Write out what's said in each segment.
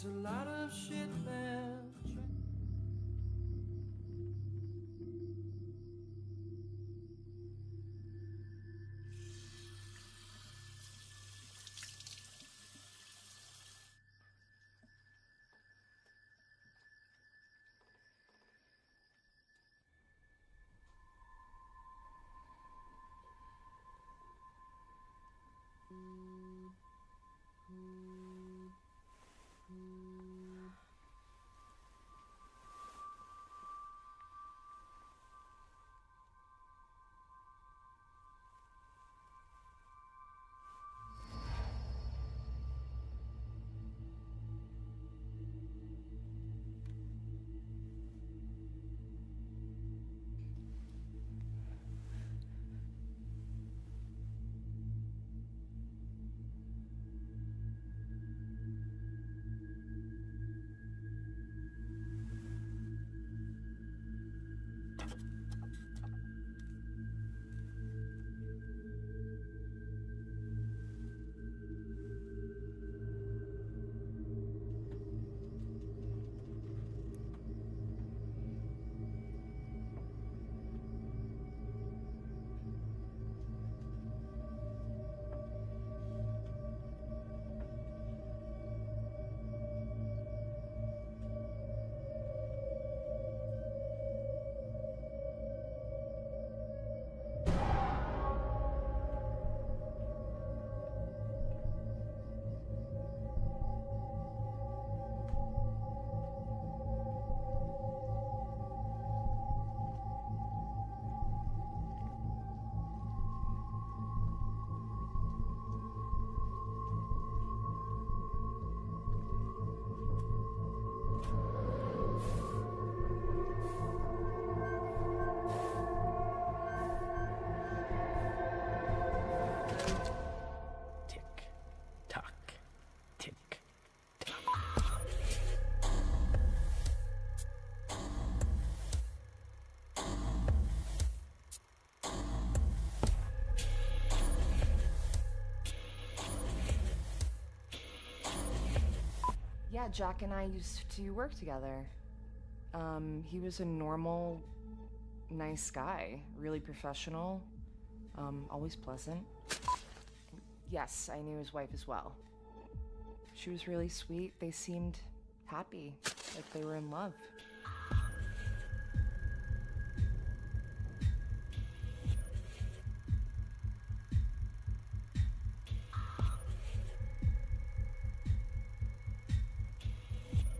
It's a lot of shit, man. Yeah, Jack and I used to work together. He was a normal, nice guy, really professional, always pleasant. Yes, I knew his wife as well. She was really sweet. They seemed happy, like they were in love.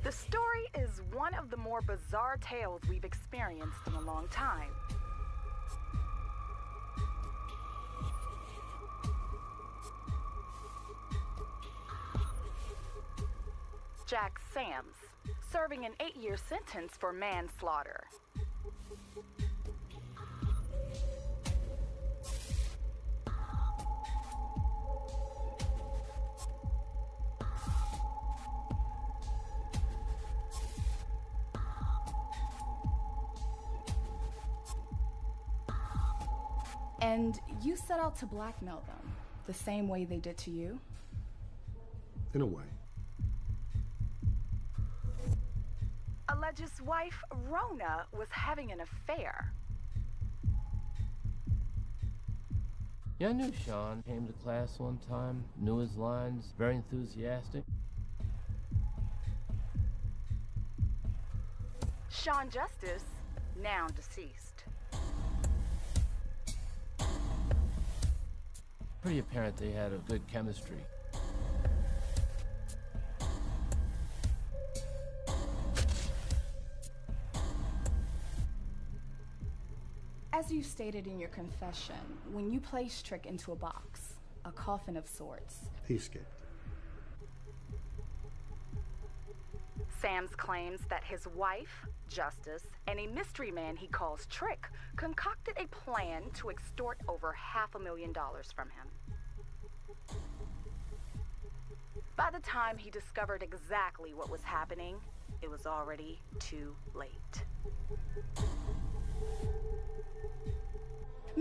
The story is one of the more bizarre tales we've experienced in a long time. Jack Sams, serving an 8-year sentence for manslaughter. And you set out to blackmail them, the same way they did to you? In a way. Alleges wife, Rona, was having an affair. Yeah, I knew Sean. Came to class one time, knew his lines, very enthusiastic. Sean Justice, now deceased. Pretty apparent they had a good chemistry. As you stated in your confession, when you placed Trick into a box, a coffin of sorts, He escaped. Sams claims that his wife, Justice, and a mystery man he calls Trick concocted a plan to extort over $500,000 from him. By the time he discovered exactly what was happening, it was already too late.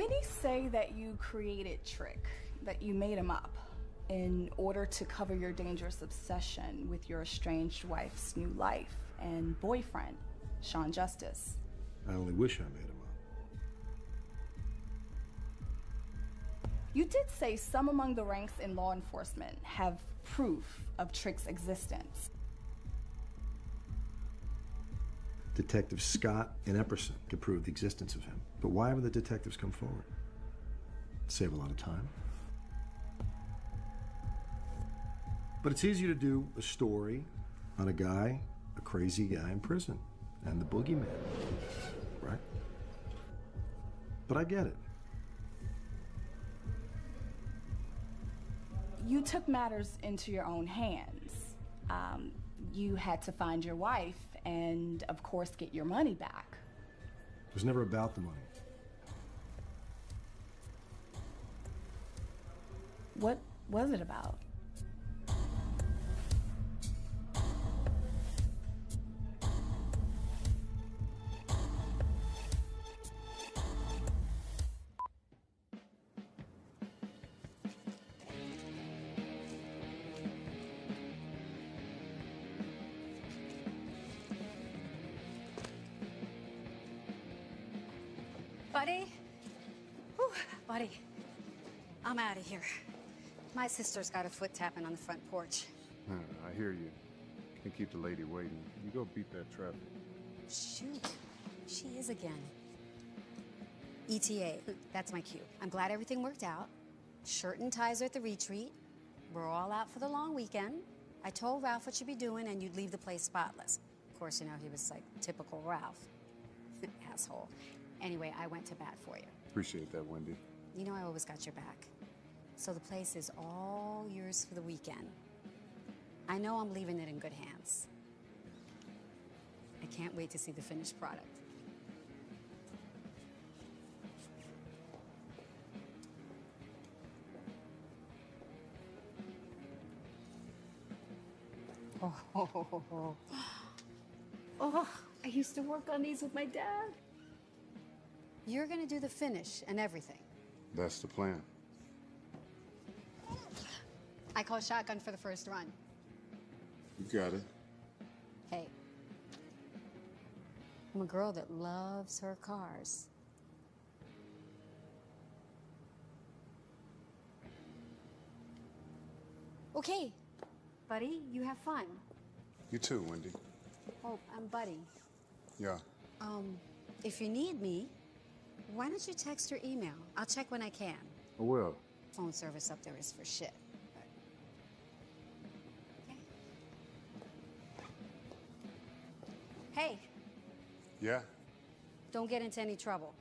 many say that you created Trick, that you made him up. in order to cover your dangerous obsession with your estranged wife's new life and boyfriend, Sean Justice. I only wish I made him up. You did say some among the ranks in law enforcement have proof of Trick's existence. Detectives Scott and Epperson could prove the existence of him. But why haven't the detectives come forward? Save a lot of time. But it's easier to do a story on a guy, a crazy guy in prison, and the boogeyman, right? But I get it. You took matters into your own hands. You had to find your wife and, of course, get your money back. It was never about the money. What was it about? Buddy? Whew, buddy. I'm out of here. My sister's got a foot tapping on the front porch. I hear you. Can't keep the lady waiting. You go beat that traffic. Shoot. She is again. ETA. That's my cue. I'm glad everything worked out. Shirt and ties are at the retreat. We're all out for the long weekend. I told Ralph what you'd be doing and you'd leave the place spotless. Of course, you know, he was like typical Ralph. Asshole. Anyway, I went to bat for you. Appreciate that, Wendy. You know I always got your back. So the place is all yours for the weekend. I know I'm leaving it in good hands. I can't wait to see the finished product. Oh, I used to work on these with my dad. You're gonna do the finish and everything. That's the plan. I call shotgun for the first run. You got it. Hey, I'm a girl that loves her cars. Okay, buddy, you have fun. You too, Wendy. Oh, I'm Buddy. Yeah. If you need me, why don't you text or email? I'll check when I can. I will. Phone service up there is for shit. Okay. Hey, Yeah? don't get into any trouble.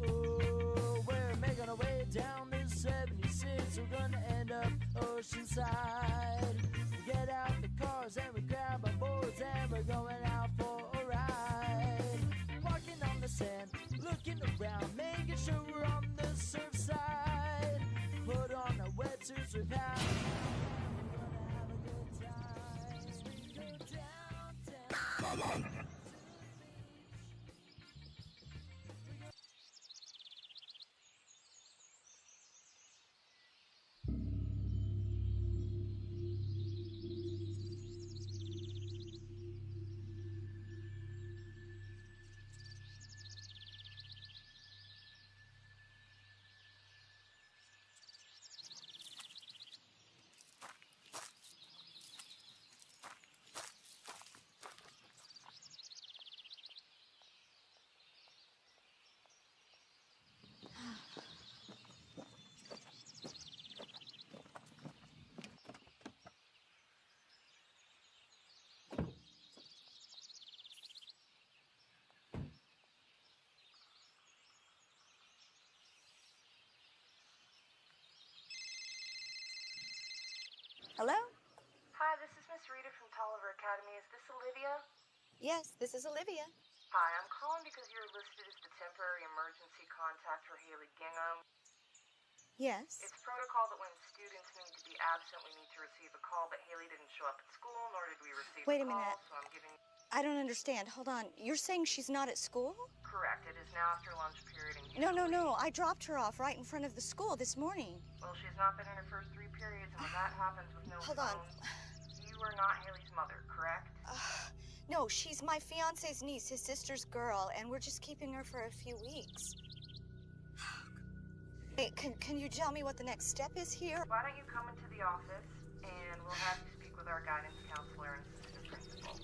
Oh, we're making our way down this 76. We're gonna end up Oceanside. We get out the cars and we grab our boards and we're going out for a ride. Walking on the sand, looking around, making sure we're on the surf side. Put on our wetsuits with power. We're gonna have a good time as we go downtown. Hello? Hi, this is Miss Rita from Tolliver Academy. Is this Olivia? Yes, this is Olivia. Hi, I'm calling because you're listed as the temporary emergency contact for Haley Gingham. Yes. It's protocol that when students need to be absent, we need to receive a call, but Haley didn't show up at school, nor did we receive Wait a a call, minute. so I'm giving... I don't understand. Hold on. You're saying she's not at school? Correct. It is now after lunch period and No, usually... no. I dropped her off right in front of the school this morning. Well, she's not been in her first 3 periods, and when that happens with no Hold phone... You are not Haley's mother, correct? No, she's my fiance's niece, his sister's girl, and we're just keeping her for a few weeks. Hey, can you tell me what the next step is here? Why don't you come into the office, and we'll have you speak with our guidance counselor and assistant principal.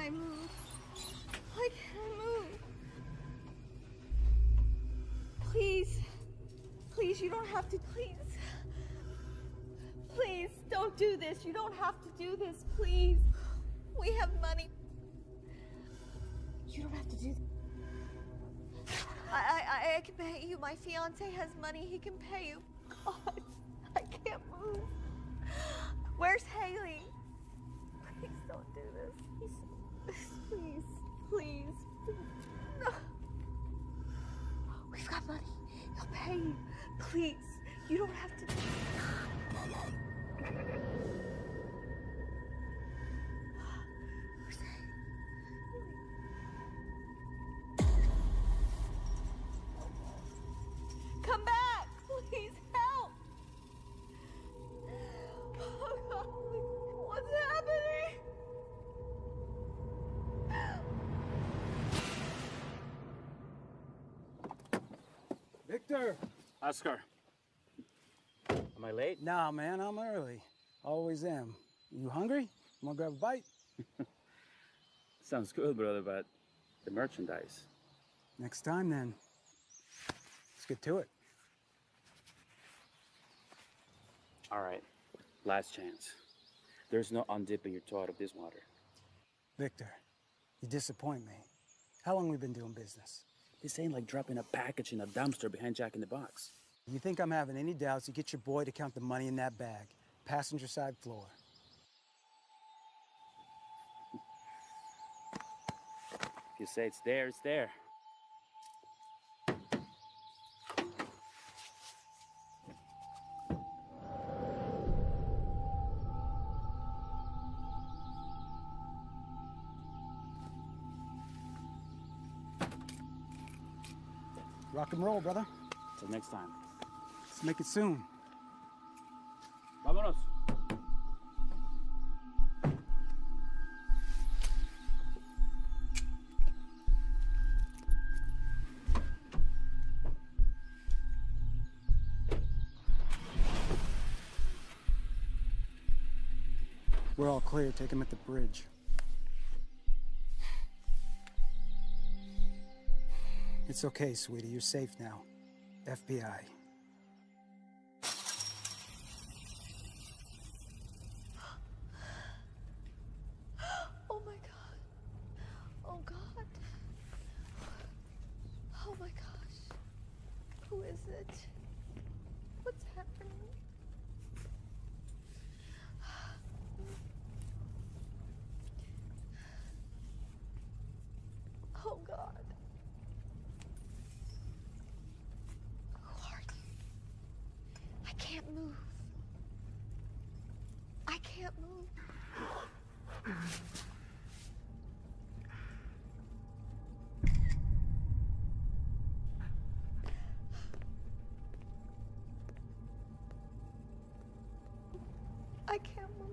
I move? Why can't I move? Please. Please, you don't have to. Please. Please, don't do this. You don't have to do this. Please. We have money. You don't have to do this. I can pay you. My fiance has money. He can pay you. God, I can't move. Where's Haley? Please don't do this. Please, please. No. We've got money. He'll pay you. Please, you don't have to. Where's Haley? Come back, please help. Oh God, what's happening? Victor! Oscar. Am I late? Nah, man, I'm early. Always am. You hungry? Wanna grab a bite? Sounds good, brother, but the merchandise. Next time, then. Let's get to it. All right, last chance. There's no undipping your toe out of this water. Victor, you disappoint me. How long we been doing business? This ain't like dropping a package in a dumpster behind Jack in the Box. You think I'm having any doubts, you get your boy to count the money in that bag. Passenger side floor. If you say it's there, it's there. Rock and roll, brother. Till next time. Let's make it soon. Vámonos. We're all clear. Take him at the bridge. It's okay, sweetie. You're safe now. FBI. Oh my God. Oh God. Oh my gosh. Who is it? What's happening? Oh God. Who are you? I can't move. I can't move. I can't move.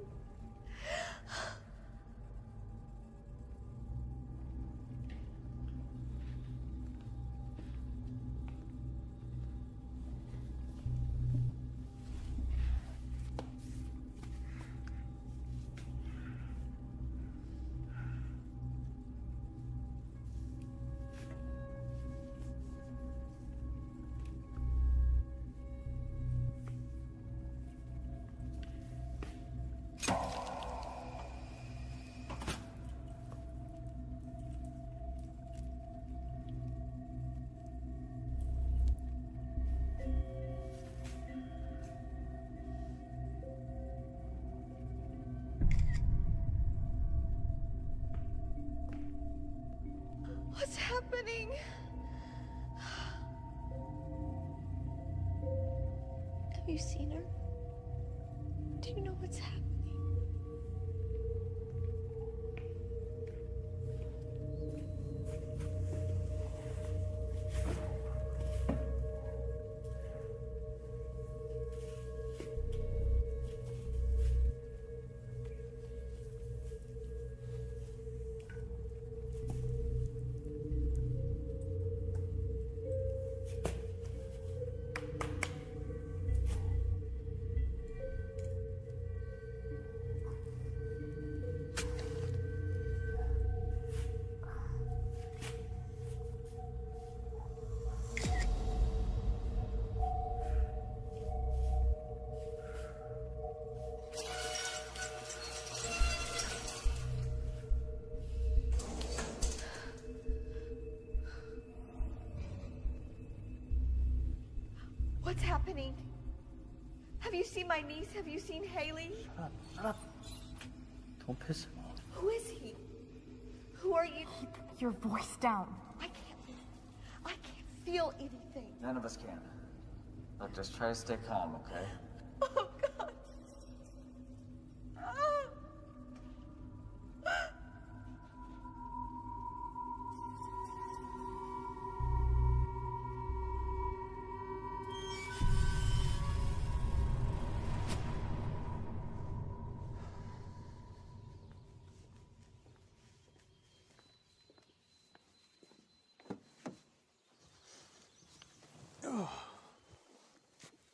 What's happening? Have you seen her? Do you know what's happening? What's happening? Have you seen my niece? Have you seen Haley? Shut up, shut up. Don't piss him off. Who is he? Who are you? Keep your voice down. I can't feel anything. None of us can. Look, just try to stay calm, okay? Oh, God.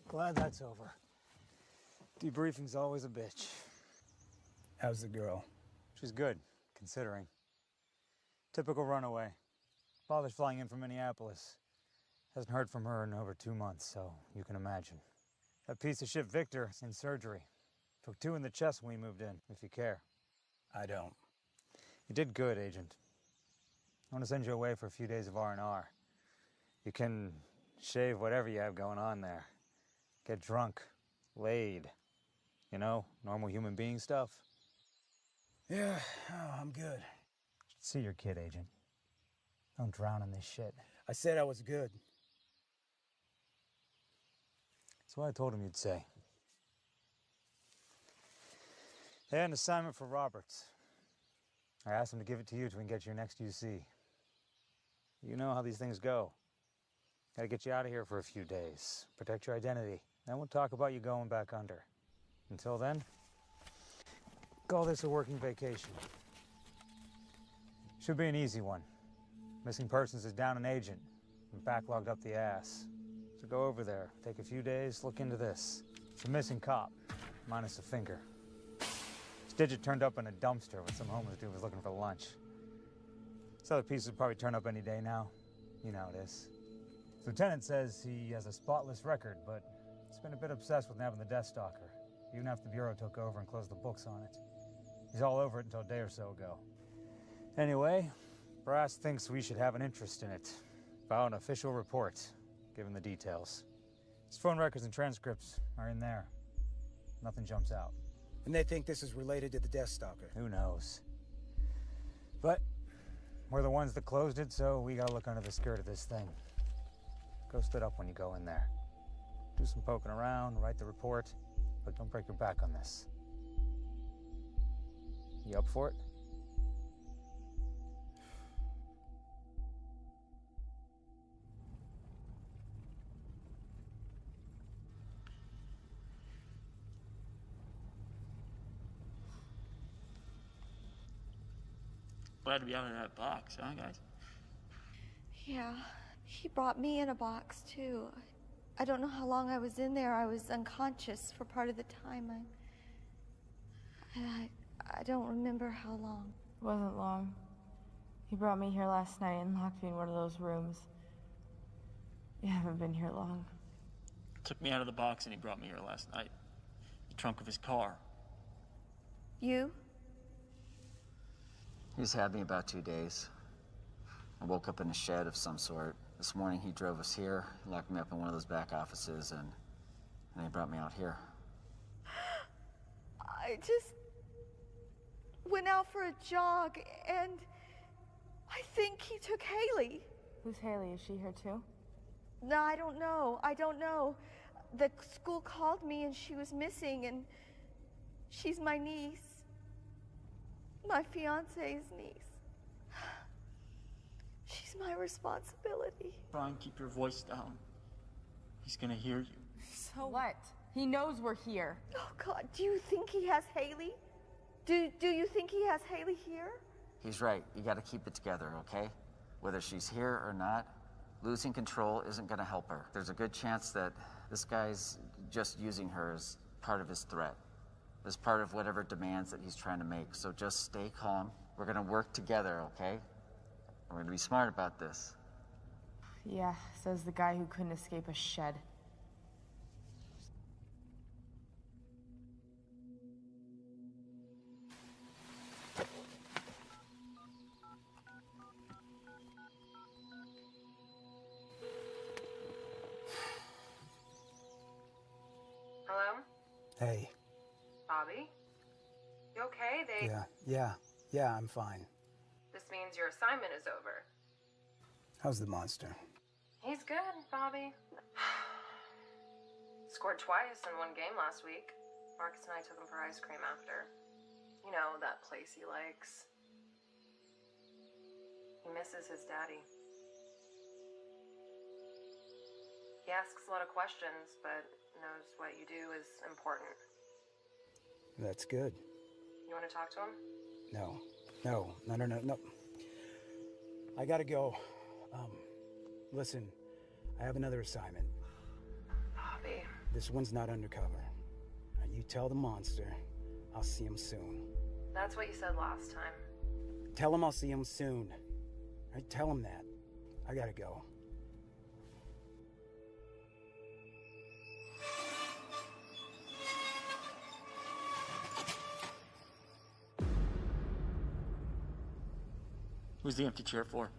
Glad that's over. Debriefing's always a bitch. How's the girl? She's good, considering. Typical runaway. Father's flying in from Minneapolis. Hasn't heard from her in over 2 months, so you can imagine. That piece of shit Victor is in surgery. Took 2 in the chest when we moved in, if you care. I don't. You did good, Agent. I want to send you away for a few days of R&R. You can shave whatever you have going on there. Get drunk, laid. You know, normal human being stuff. Yeah, oh, I'm good. See your kid, Agent. Don't drown in this shit. I said I was good. That's what I told him you'd say. They had an assignment for Roberts. I asked him to give it to you till we can get your next UC. You know how these things go. Gotta get you out of here for a few days. Protect your identity. Then we'll talk about you going back under. Until then, call this a working vacation. Should be an easy one. Missing persons is down an agent and backlogged up the ass. So go over there, take a few days, look into this. It's a missing cop, minus a finger. His digit turned up in a dumpster when some homeless dude was looking for lunch. This other piece would probably turn up any day now. You know how it is. The lieutenant says he has a spotless record, but he's been a bit obsessed with nabbing the Death Stalker, even after the Bureau took over and closed the books on it. He's all over it until a day or so ago. Anyway, Brass thinks we should have an interest in it. File an official report, given the details. His phone records and transcripts are in there. Nothing jumps out. And they think this is related to the Death Stalker. Who knows? But we're the ones that closed it, so we gotta look under the skirt of this thing. Go stood up when you go in there. Do some poking around, write the report, but don't break your back on this. You up for it? Glad to be out of that box, huh, guys? Yeah, he brought me in a box, too. I don't know how long I was in there. I was unconscious for part of the time. I don't remember how long. It wasn't long. He brought me here last night and locked me in one of those rooms. You haven't been here long. Took me out of the box and he brought me here last night. The trunk of his car. You? He's had me about 2 days. I woke up in a shed of some sort. This morning he drove us here, locked me up in one of those back offices, and he brought me out here. I just went out for a jog, and I think he took Haley. Who's Haley? Is she here too? No, I don't know. I don't know. The school called me, and she was missing, and she's my niece. My fiance's niece. She's my responsibility. Try and keep your voice down. He's gonna hear you. So what? He knows we're here. Oh, God, do you think he has Haley? Do you think he has Haley here? He's right. You gotta keep it together, okay? Whether she's here or not, losing control isn't gonna help her. There's a good chance that this guy's just using her as part of his threat, as part of whatever demands that he's trying to make. So just stay calm. We're gonna work together, okay? We're gonna be smart about this. Yeah, says the guy who couldn't escape a shed. Hello? Hey. Bobby? You okay? Yeah, I'm fine. This means your assignment is over. How's the monster? He's good, Bobby. Scored twice in one game last week. Marcus and I took him for ice cream after. You know, that place he likes. He misses his daddy. He asks a lot of questions, but knows what you do is important. That's good. You want to talk to him? No. I gotta go. Listen, I have another assignment. Bobby. This one's not undercover. Now, you tell the monster I'll see him soon. That's what you said last time. Tell him I'll see him soon. Tell him that. I gotta go. Who's the empty chair for?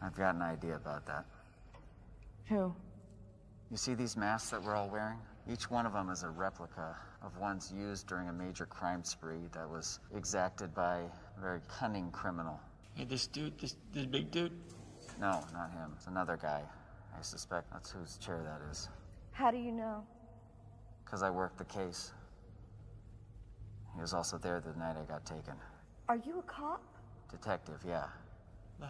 I've got an idea about that. Who? You see these masks that we're all wearing? Each one of them is a replica of ones used during a major crime spree that was exacted by a very cunning criminal. Hey, this dude, this big dude? No, not him. It's another guy. I suspect that's whose chair that is. How do you know? Because I worked the case. He was also there the night I got taken. Are you a cop? Detective, yeah.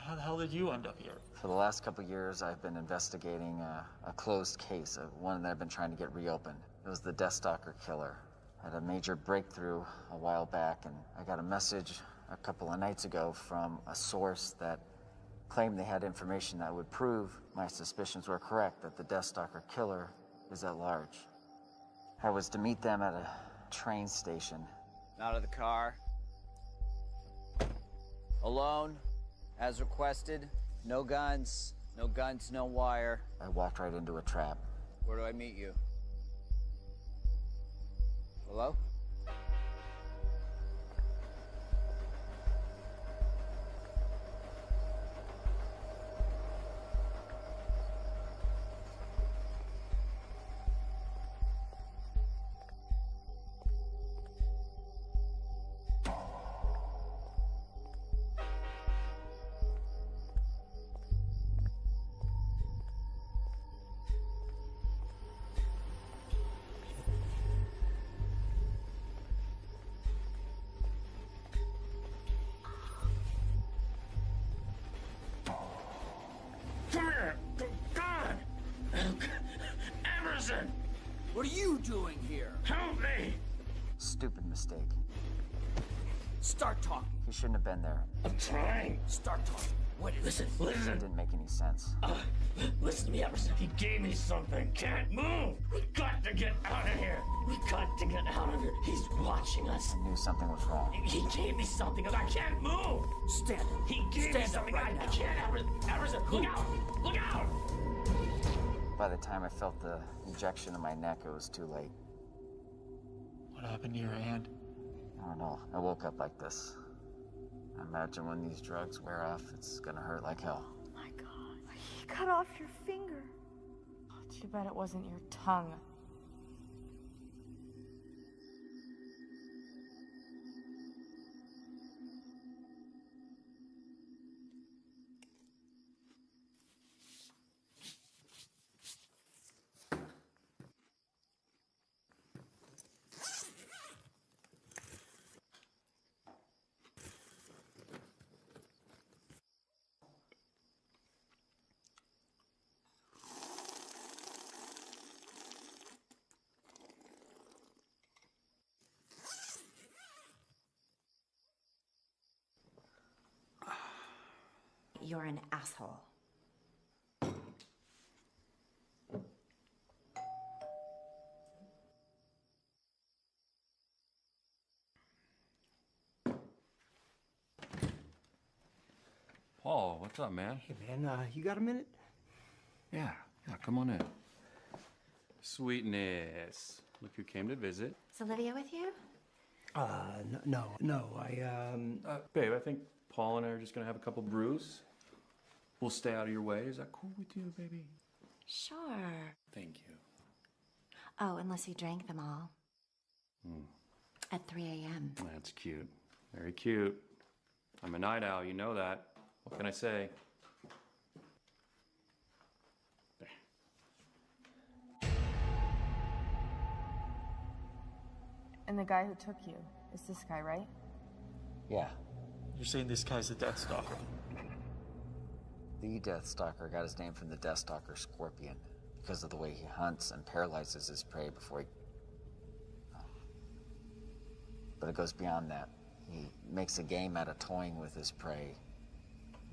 How the hell did you end up here? For the last couple years, I've been investigating a closed case, one that I've been trying to get reopened. It was the Deathstalker killer. I had a major breakthrough a while back, and I got a message a couple of nights ago from a source that claimed they had information that would prove my suspicions were correct, that the Deathstalker killer is at large. I was to meet them at a train station. Out of the car. Alone, as requested. No guns, no wire. I walked right into a trap. Where do I meet you? Hello? Come here! God! Emerson! What are you doing here? Help me! Stupid mistake. Start talking. He shouldn't have been there. I'm trying. Start talking. What is Listen, it? listen. It didn't make any sense. Listen to me, Emerson. He gave me something. Can't move. We got to get out of here. We got to get out of here. He's watching us. I knew something was wrong. He gave me something. I can't move. Stand up. He gave me something. Right I now. can't. Emerson, look out. Look out. By the time I felt the injection in my neck, it was too late. What happened to your hand? I don't know. I woke up like this. I imagine when these drugs wear off, it's gonna hurt like hell. My God. He cut off your finger. Oh, too bad it wasn't your tongue. You're an asshole. Paul, what's up, man? Hey, man, you got a minute? Yeah, come on in. Sweetness. Look who came to visit. Is Olivia with you? No, Babe, I think Paul and I are just gonna have a couple brews. We'll stay out of your way. Is that cool with you, baby? Sure. Thank you. Oh, unless you drank them all. At 3 a.m. That's cute. Very cute. I'm a night owl, you know that. What can I say? And the guy who took you is this guy, right? Yeah. You're saying this guy's the Deathstalker? The Deathstalker got his name from the Deathstalker scorpion because of the way he hunts and paralyzes his prey before he... But it goes beyond that. He makes a game out of toying with his prey.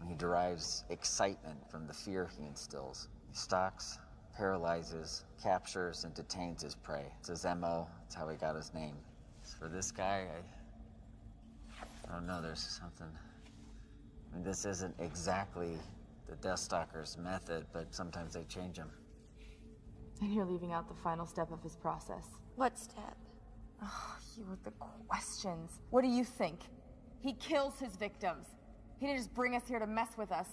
He derives excitement from the fear he instills. He stalks, paralyzes, captures, and detains his prey. It's his MO. It's how he got his name. For this guy, I don't know, there's something... I mean, this isn't exactly the Deathstalker's method, but sometimes they change him. And you're leaving out the final step of his process. What step? Oh, you with the questions. What do you think? He kills his victims. He didn't just bring us here to mess with us.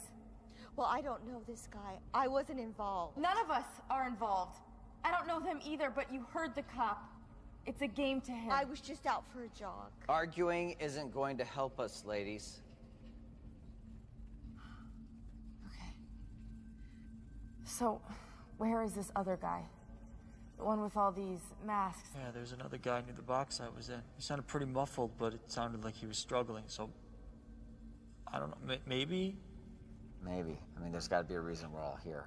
Well, I don't know this guy. I wasn't involved. None of us are involved. I don't know them either, but you heard the cop. It's a game to him. I was just out for a jog. Arguing isn't going to help us, ladies. So, where is this other guy? The one with all these masks? Yeah, there's another guy near the box I was in. He sounded pretty muffled, but it sounded like he was struggling, so... I don't know, maybe Maybe. I mean, there's got to be a reason we're all here.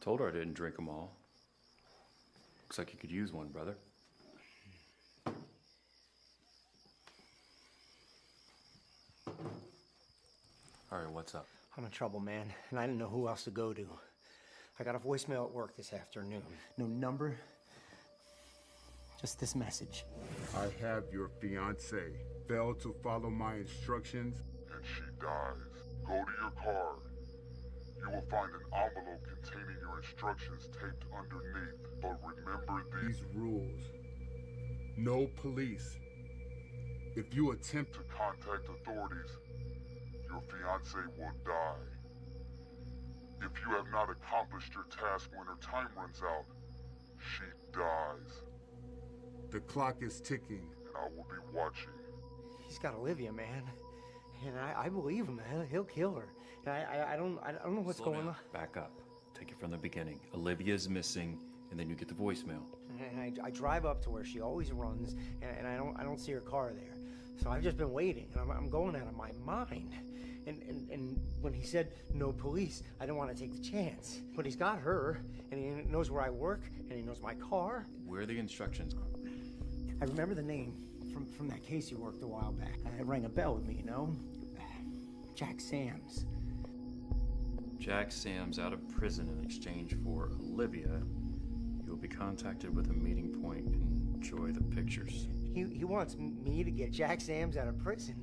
Told her I didn't drink them all. Looks like you could use one, brother. All right, what's up? I'm in trouble, man, and I didn't know who else to go to. I got a voicemail at work this afternoon. No number, just this message. I have your fiance failed to follow my instructions, and she dies. Go to your car. You will find an envelope containing your instructions taped underneath. But remember these rules. No police. If you attempt to contact authorities, your fiancé will die. If you have not accomplished your task when her time runs out, she dies. The clock is ticking, and I will be watching. He's got Olivia, man, and I believe him. He'll kill her. And I don't know what's going on. Back up. Take it from the beginning. Olivia's missing, and then you get the voicemail. And I drive up to where she always runs, and I don't see her car there. So I've just been waiting, and I'm going out of my mind. And when he said no police, I didn't want to take the chance. But he's got her, and he knows where I work, and he knows my car. Where are the instructions? I remember the name from that case you worked a while back. It rang a bell with me, you know? Jack Sams. Jack Sam's out of prison in exchange for Olivia. You'll be contacted with a meeting point. Enjoy the pictures. He wants me to get Jack Sams out of prison.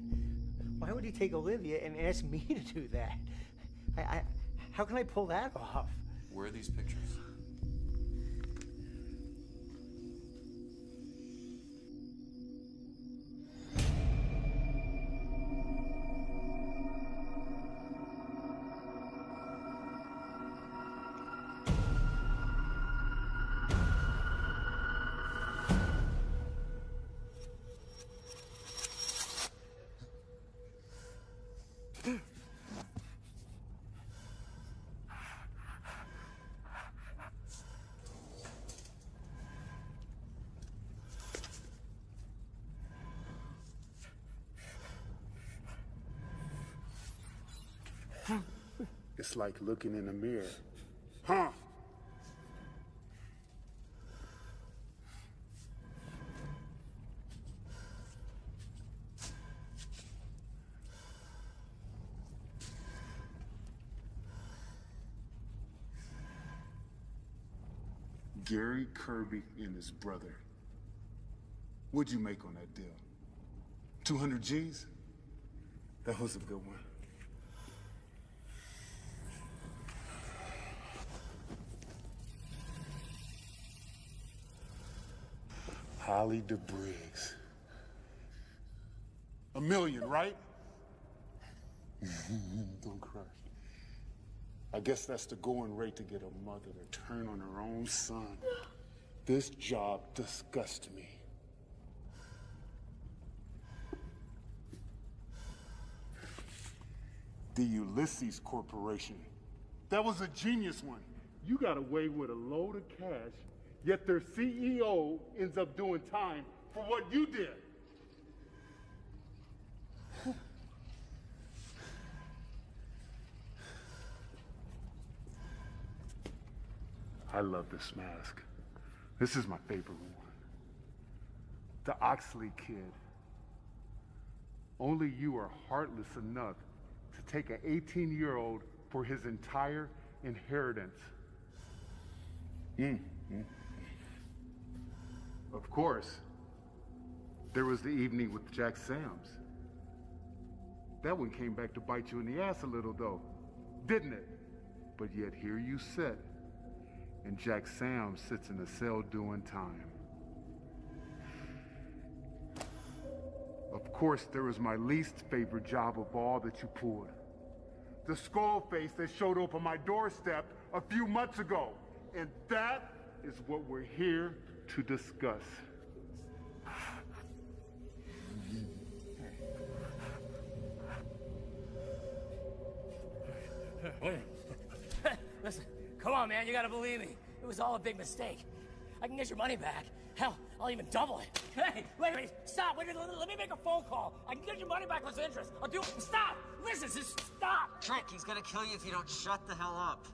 Why would he take Olivia and ask me to do that? How can I pull that off? Where are these pictures? It's like looking in a mirror. Huh? Gary Kirby and his brother. What'd you make on that deal? 200 G's? That was a good one. Holly DeBriggs. $1 million, right? Don't cry. I guess that's the going rate to get a mother to turn on her own son. This job disgusts me. The Ulysses Corporation. That was a genius one. You got away with a load of cash, yet their CEO ends up doing time for what you did. I love this mask. This is my favorite one. The Oxley kid. Only you are heartless enough to take an 18-year-old for his entire inheritance. Of course, there was the evening with Jack Sams. That one came back to bite you in the ass a little though, didn't it? But yet here you sit, and Jack Sams sits in a cell doing time. Of course, there was my least favorite job of all that you pulled. The skull face that showed up on my doorstep a few months ago. And that is what we're here to discuss. Listen, come on, man, you gotta believe me. It was all a big mistake. I can get your money back. Hell, I'll even double it. Hey, wait, stop. Wait, let me make a phone call. I can get your money back plus interest. I'll do it. Stop. Listen, just stop. Trick, he's gonna kill you if you don't shut the hell up.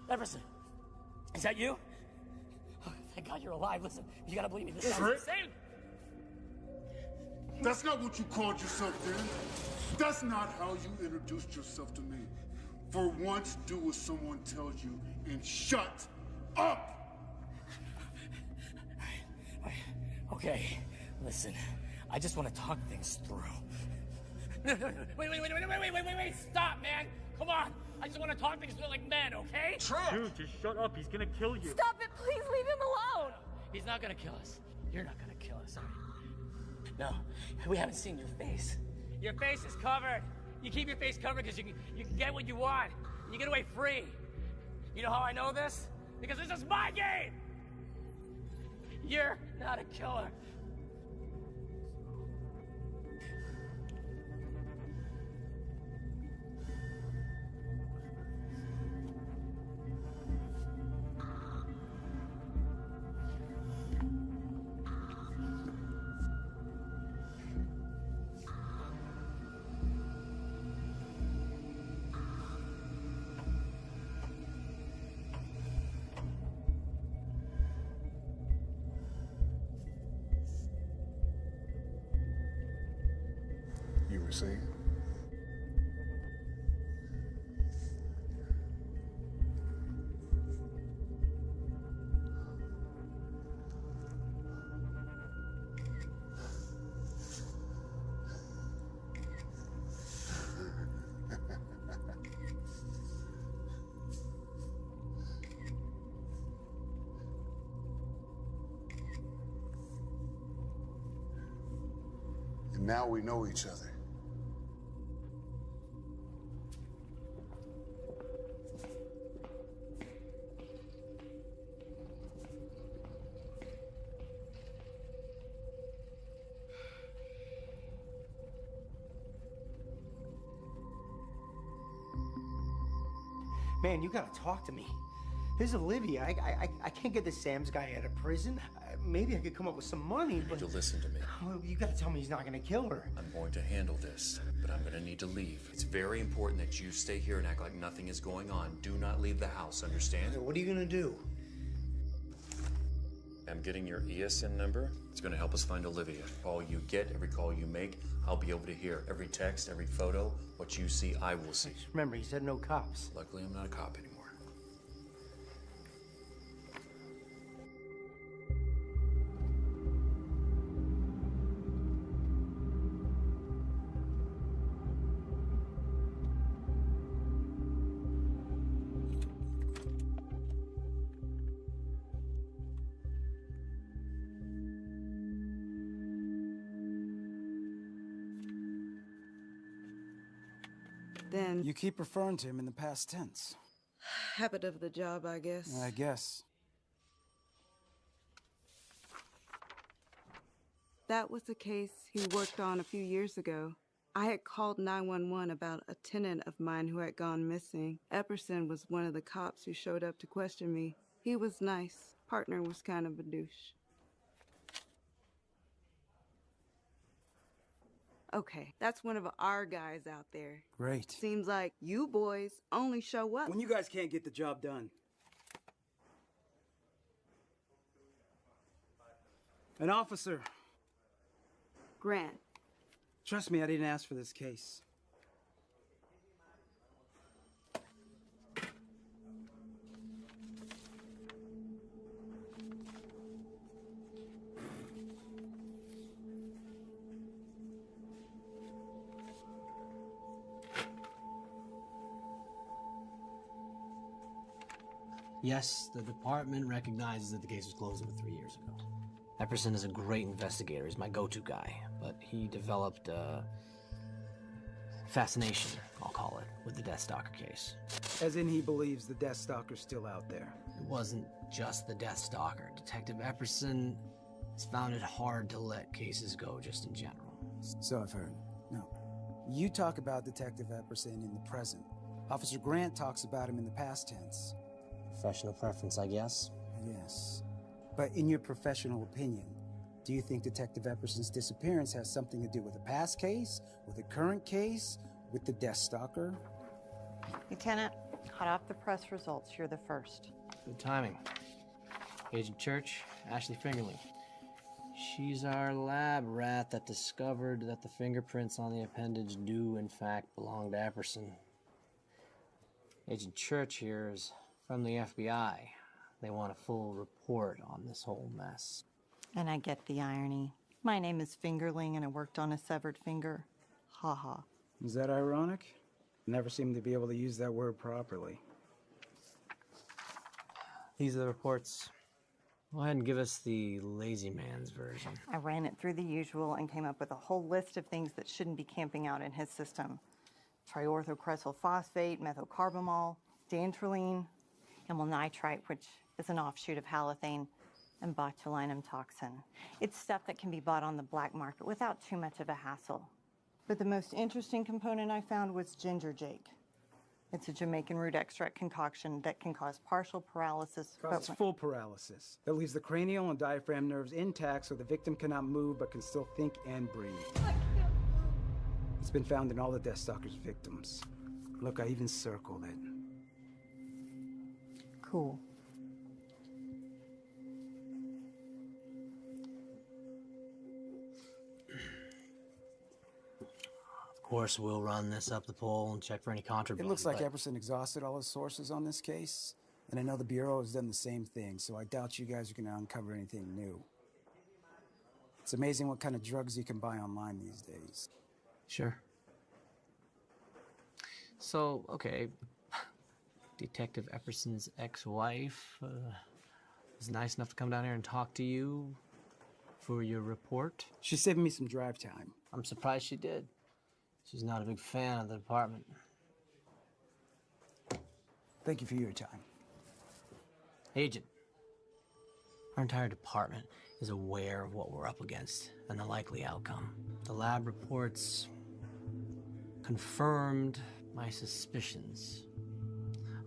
Everson, is that you? Oh, thank God you're alive. Listen, you gotta believe me. This is Trick? insane. That's not what you called yourself then. That's not how you introduced yourself to me. For once, do what someone tells you and shut up! Okay, listen, I just want to talk things through. Wait, stop, man! Come on! I just want to talk things through like men, okay? Dude, just shut up, he's gonna kill you. Stop it, please leave him alone! He's not gonna kill us. You're not gonna kill us, are you? No, we haven't seen your face. Your face is covered. You keep your face covered because you can get what you want. You get away free. You know how I know this? Because this is my game! You're not a killer. You were saying? And now we know each other. Man, you gotta talk to me. Here's Olivia. I can't get this Sam's guy out of prison. Maybe I could come up with some money, but... You need to listen to me. Well, you gotta tell me he's not gonna kill her. I'm going to handle this, but I'm gonna need to leave. It's very important that you stay here and act like nothing is going on. Do not leave the house, understand? What are you gonna do? I'm getting your ESN number. It's gonna help us find Olivia. Call you get, every call you make, I'll be able to hear. Every text, every photo, what you see, I will see. Remember, he said no cops. Luckily, I'm not a cop anymore. Then you keep referring to him in the past tense. Habit of the job, I guess. I guess. That was the case he worked on a few years ago. I had called 911 about a tenant of mine who had gone missing. Epperson was one of the cops who showed up to question me. He was nice. Partner was kind of a douche. Okay, that's one of our guys out there. Great. Seems like you boys only show up when you guys can't get the job done. An officer. Grant. Trust me, I didn't ask for this case. Yes, the department recognizes that the case was closed over 3 years ago. Epperson is a great investigator. He's my go-to guy, but he developed a fascination, I'll call it, with the Death Stalker case. As in he believes the Death Stalker's still out there. It wasn't just the Death Stalker. Detective Epperson has found it hard to let cases go just in general. So I've heard. No. You talk about Detective Epperson in the present. Officer Grant talks about him in the past tense. Professional preference, I guess. Yes. But in your professional opinion, do you think Detective Epperson's disappearance has something to do with a past case, with a current case, with the Death Stalker? Lieutenant, hot off the press results, you're the first. Good timing. Agent Church, Ashley Fingerling. She's our lab rat that discovered that the fingerprints on the appendage do, in fact, belong to Epperson. Agent Church here is from the FBI. They want a full report on this whole mess. And I get the irony. My name is Fingerling and I worked on a severed finger. Ha ha. Is that ironic? Never seem to be able to use that word properly. These are the reports. Go ahead and give us the lazy man's version. I ran it through the usual and came up with a whole list of things that shouldn't be camping out in his system. Triorthocresyl phosphate, methocarbamol, dantrolene, amyl nitrite, which is an offshoot of halothane, and botulinum toxin. It's stuff that can be bought on the black market without too much of a hassle. But the most interesting component I found was ginger jake. It's a Jamaican root extract concoction that can cause partial paralysis. Causes full paralysis. That leaves the cranial and diaphragm nerves intact so the victim cannot move but can still think and breathe. It's been found in all the Death Stalker's victims. Look, I even circled it. Cool. Of course, we'll run this up the pole and check for any contraband. It looks like Epperson exhausted all his sources on this case, and I know the Bureau has done the same thing, so I doubt you guys are going to uncover anything new. It's amazing what kind of drugs you can buy online these days. Sure. So, okay, Detective Epperson's ex-wife was nice enough to come down here and talk to you for your report? She's saving me some drive time. I'm surprised she did. She's not a big fan of the department. Thank you for your time. Agent, our entire department is aware of what we're up against and the likely outcome. The lab reports confirmed my suspicions.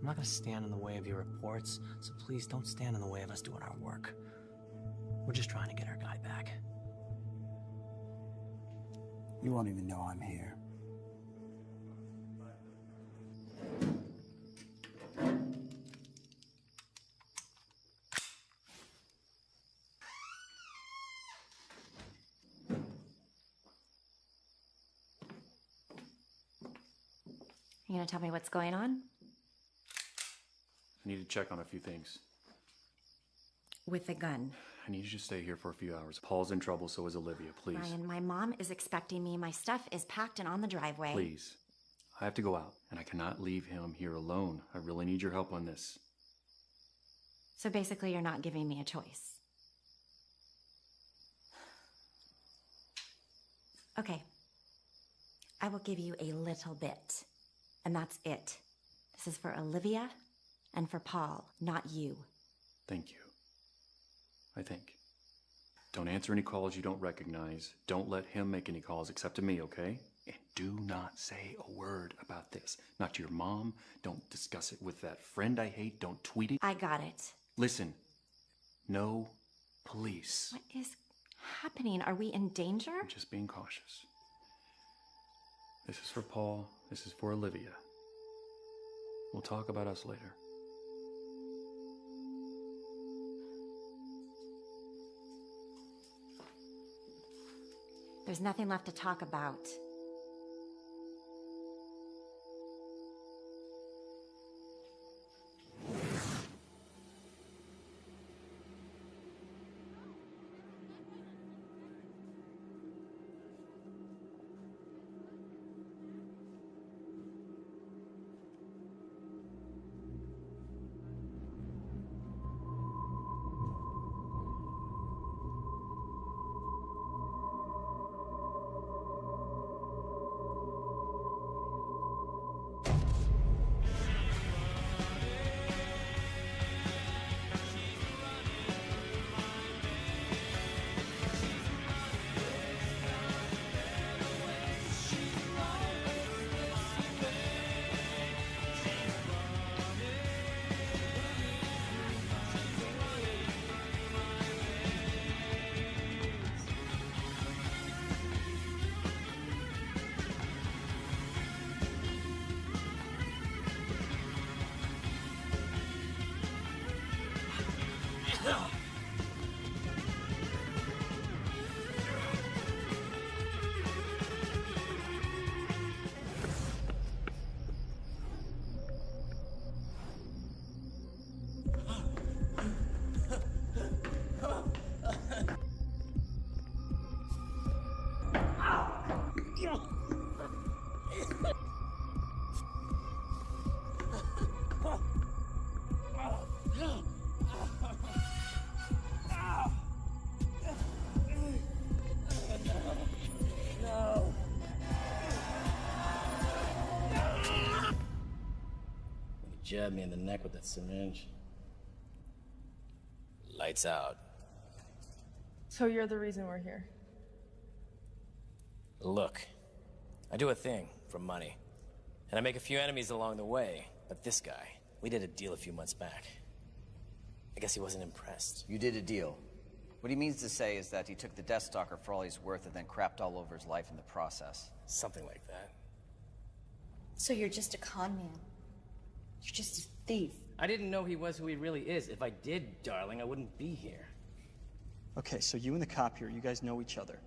I'm not going to stand in the way of your reports, so please don't stand in the way of us doing our work. We're just trying to get our guy back. You won't even know I'm here. You gonna tell me what's going on? I need to check on a few things. With the gun. I need you to stay here for a few hours. Paul's in trouble, so is Olivia, please. Ryan, my mom is expecting me. My stuff is packed and on the driveway. Please. I have to go out, and I cannot leave him here alone. I really need your help on this. So basically, you're not giving me a choice. Okay. I will give you a little bit. And that's it. This is for Olivia and for Paul, not you. Thank you. I think. Don't answer any calls you don't recognize. Don't let him make any calls except to me, okay? And do not say a word about this. Not to your mom. Don't discuss it with that friend I hate. Don't tweet it. I got it. Listen. No police. What is happening? Are we in danger? I'm just being cautious. This is for Paul. This is for Olivia. We'll talk about us later. There's nothing left to talk about. Jabbed me in the neck with that syringe. Lights out. So you're the reason we're here? Look, I do a thing for money. And I make a few enemies along the way. But this guy, we did a deal a few months back. I guess he wasn't impressed. You did a deal. What he means to say is that he took the Deathstalker for all he's worth and then crapped all over his life in the process. Something like that. So you're just a con man. You're just a thief. I didn't know he was who he really is. If I did, darling, I wouldn't be here. Okay, so you and the cop here, you guys know each other.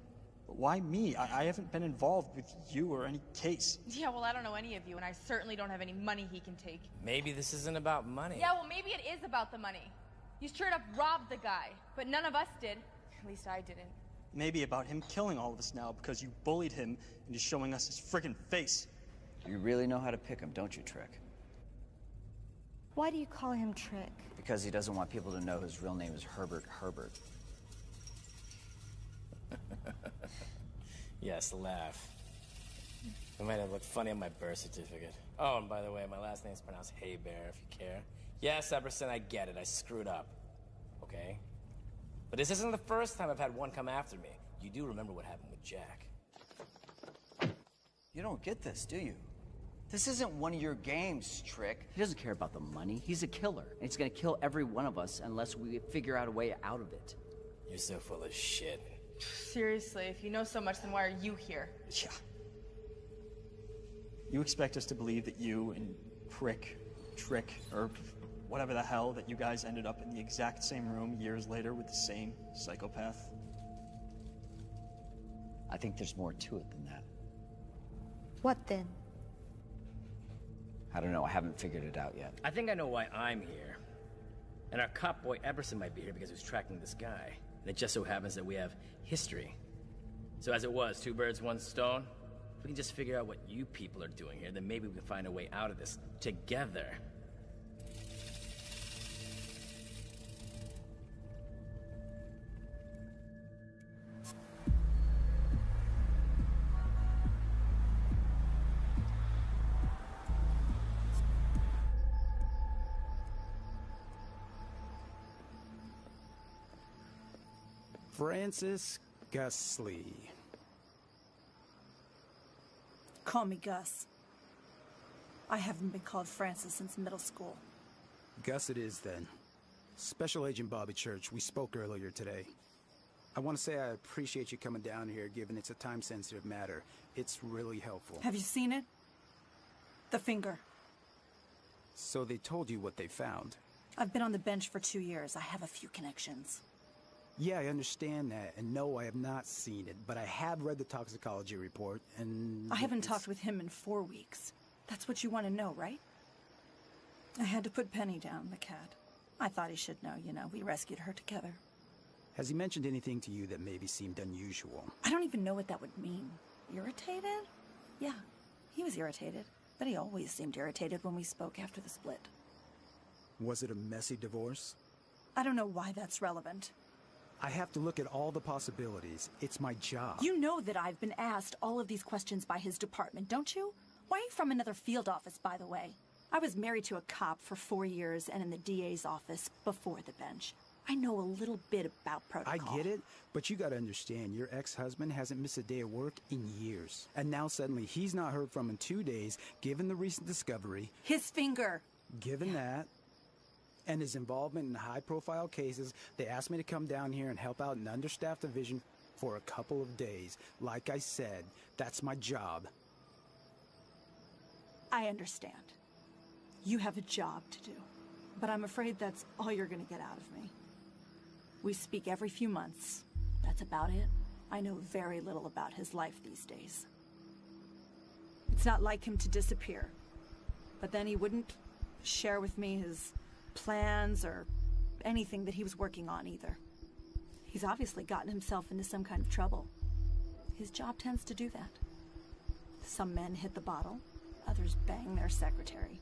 But why me? I haven't been involved with you or any case. Yeah, well, I don't know any of you, and I certainly don't have any money he can take. Maybe this isn't about money. Yeah, well, maybe it is about the money. You straight up robbed the guy, but none of us did. At least I didn't. Maybe about him killing all of us now because you bullied him and he's showing us his friggin' face. You really know how to pick him, don't you, Trick? Why do you call him Trick? Because he doesn't want people to know his real name is Herbert. Yes, laugh. It might have looked funny on my birth certificate. Oh, and by the way, my last name's pronounced Hey Bear, if you care. Yes, Epperson, I get it. I screwed up. Okay? But this isn't the first time I've had one come after me. You do remember what happened with Jack. You don't get this, do you? This isn't one of your games, Trick. He doesn't care about the money. He's a killer. And he's gonna kill every one of us unless we figure out a way out of it. You're so full of shit. Seriously, if you know so much, then why are you here? Yeah. You expect us to believe that you and Trick, or whatever the hell, that you guys ended up in the exact same room years later with the same psychopath? I think there's more to it than that. What then? I don't know. I haven't figured it out yet. I think I know why I'm here. And our cop boy Epperson might be here because he's tracking this guy. And it just so happens that we have history. So as it was, 2 birds, 1 stone. If we can just figure out what you people are doing here, then maybe we can find a way out of this together. Francis Gusley. Call me Gus. I haven't been called Francis since middle school. Gus it is then. Special Agent Bobby Church, we spoke earlier today. I want to say I appreciate you coming down here, given it's a time-sensitive matter. It's really helpful. Have you seen it? The finger. So they told you what they found? I've been on the bench for 2 years. I have a few connections. Yeah, I understand that, and no, I have not seen it, but I have read the toxicology report, and... I haven't talked with him in 4 weeks. That's what you want to know, right? I had to put Penny down, the cat. I thought he should know, you know, we rescued her together. Has he mentioned anything to you that maybe seemed unusual? I don't even know what that would mean. Irritated? Yeah, he was irritated, but he always seemed irritated when we spoke after the split. Was it a messy divorce? I don't know why that's relevant. I have to look at all the possibilities. It's my job. You know that I've been asked all of these questions by his department, don't you? Why are you from another field office, by the way? I was married to a cop for 4 years and in the DA's office before the bench. I know a little bit about protocol. I get it, but you gotta understand, your ex-husband hasn't missed a day of work in years. And now suddenly he's not heard from in 2 days, given the recent discovery. His finger. Given that, and his involvement in high-profile cases, they asked me to come down here and help out an understaffed division for a couple of days. Like I said, that's my job. I understand. You have a job to do, but I'm afraid that's all you're gonna get out of me. We speak every few months. That's about it. I know very little about his life these days. It's not like him to disappear, but then he wouldn't share with me his plans or anything that he was working on either. He's obviously gotten himself into some kind of trouble. His job tends to do that. Some men hit the bottle, others bang their secretary.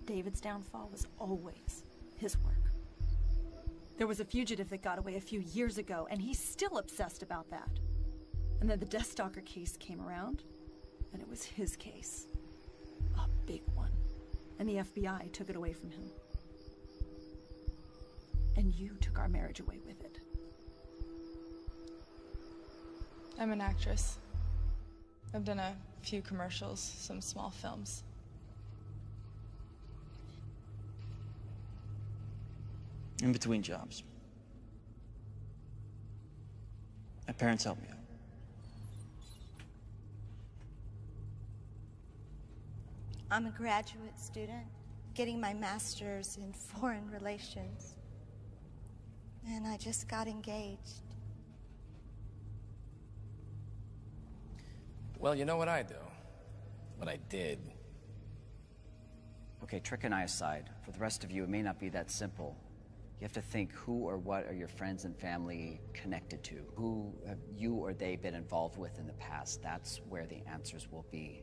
David's downfall was always his work. There was a fugitive that got away a few years ago, and he's still obsessed about that. And then the Death Stalker case came around, and it was his case. A big one. And the FBI took it away from him. And you took our marriage away with it. I'm an actress. I've done a few commercials, some small films. In between jobs. My parents helped me out. I'm a graduate student, getting my master's in foreign relations. And I just got engaged. Well, you know what I do? What I did. Okay, Trick and I aside, for the rest of you, it may not be that simple. You have to think, who or what are your friends and family connected to? Who have you or they been involved with in the past? That's where the answers will be.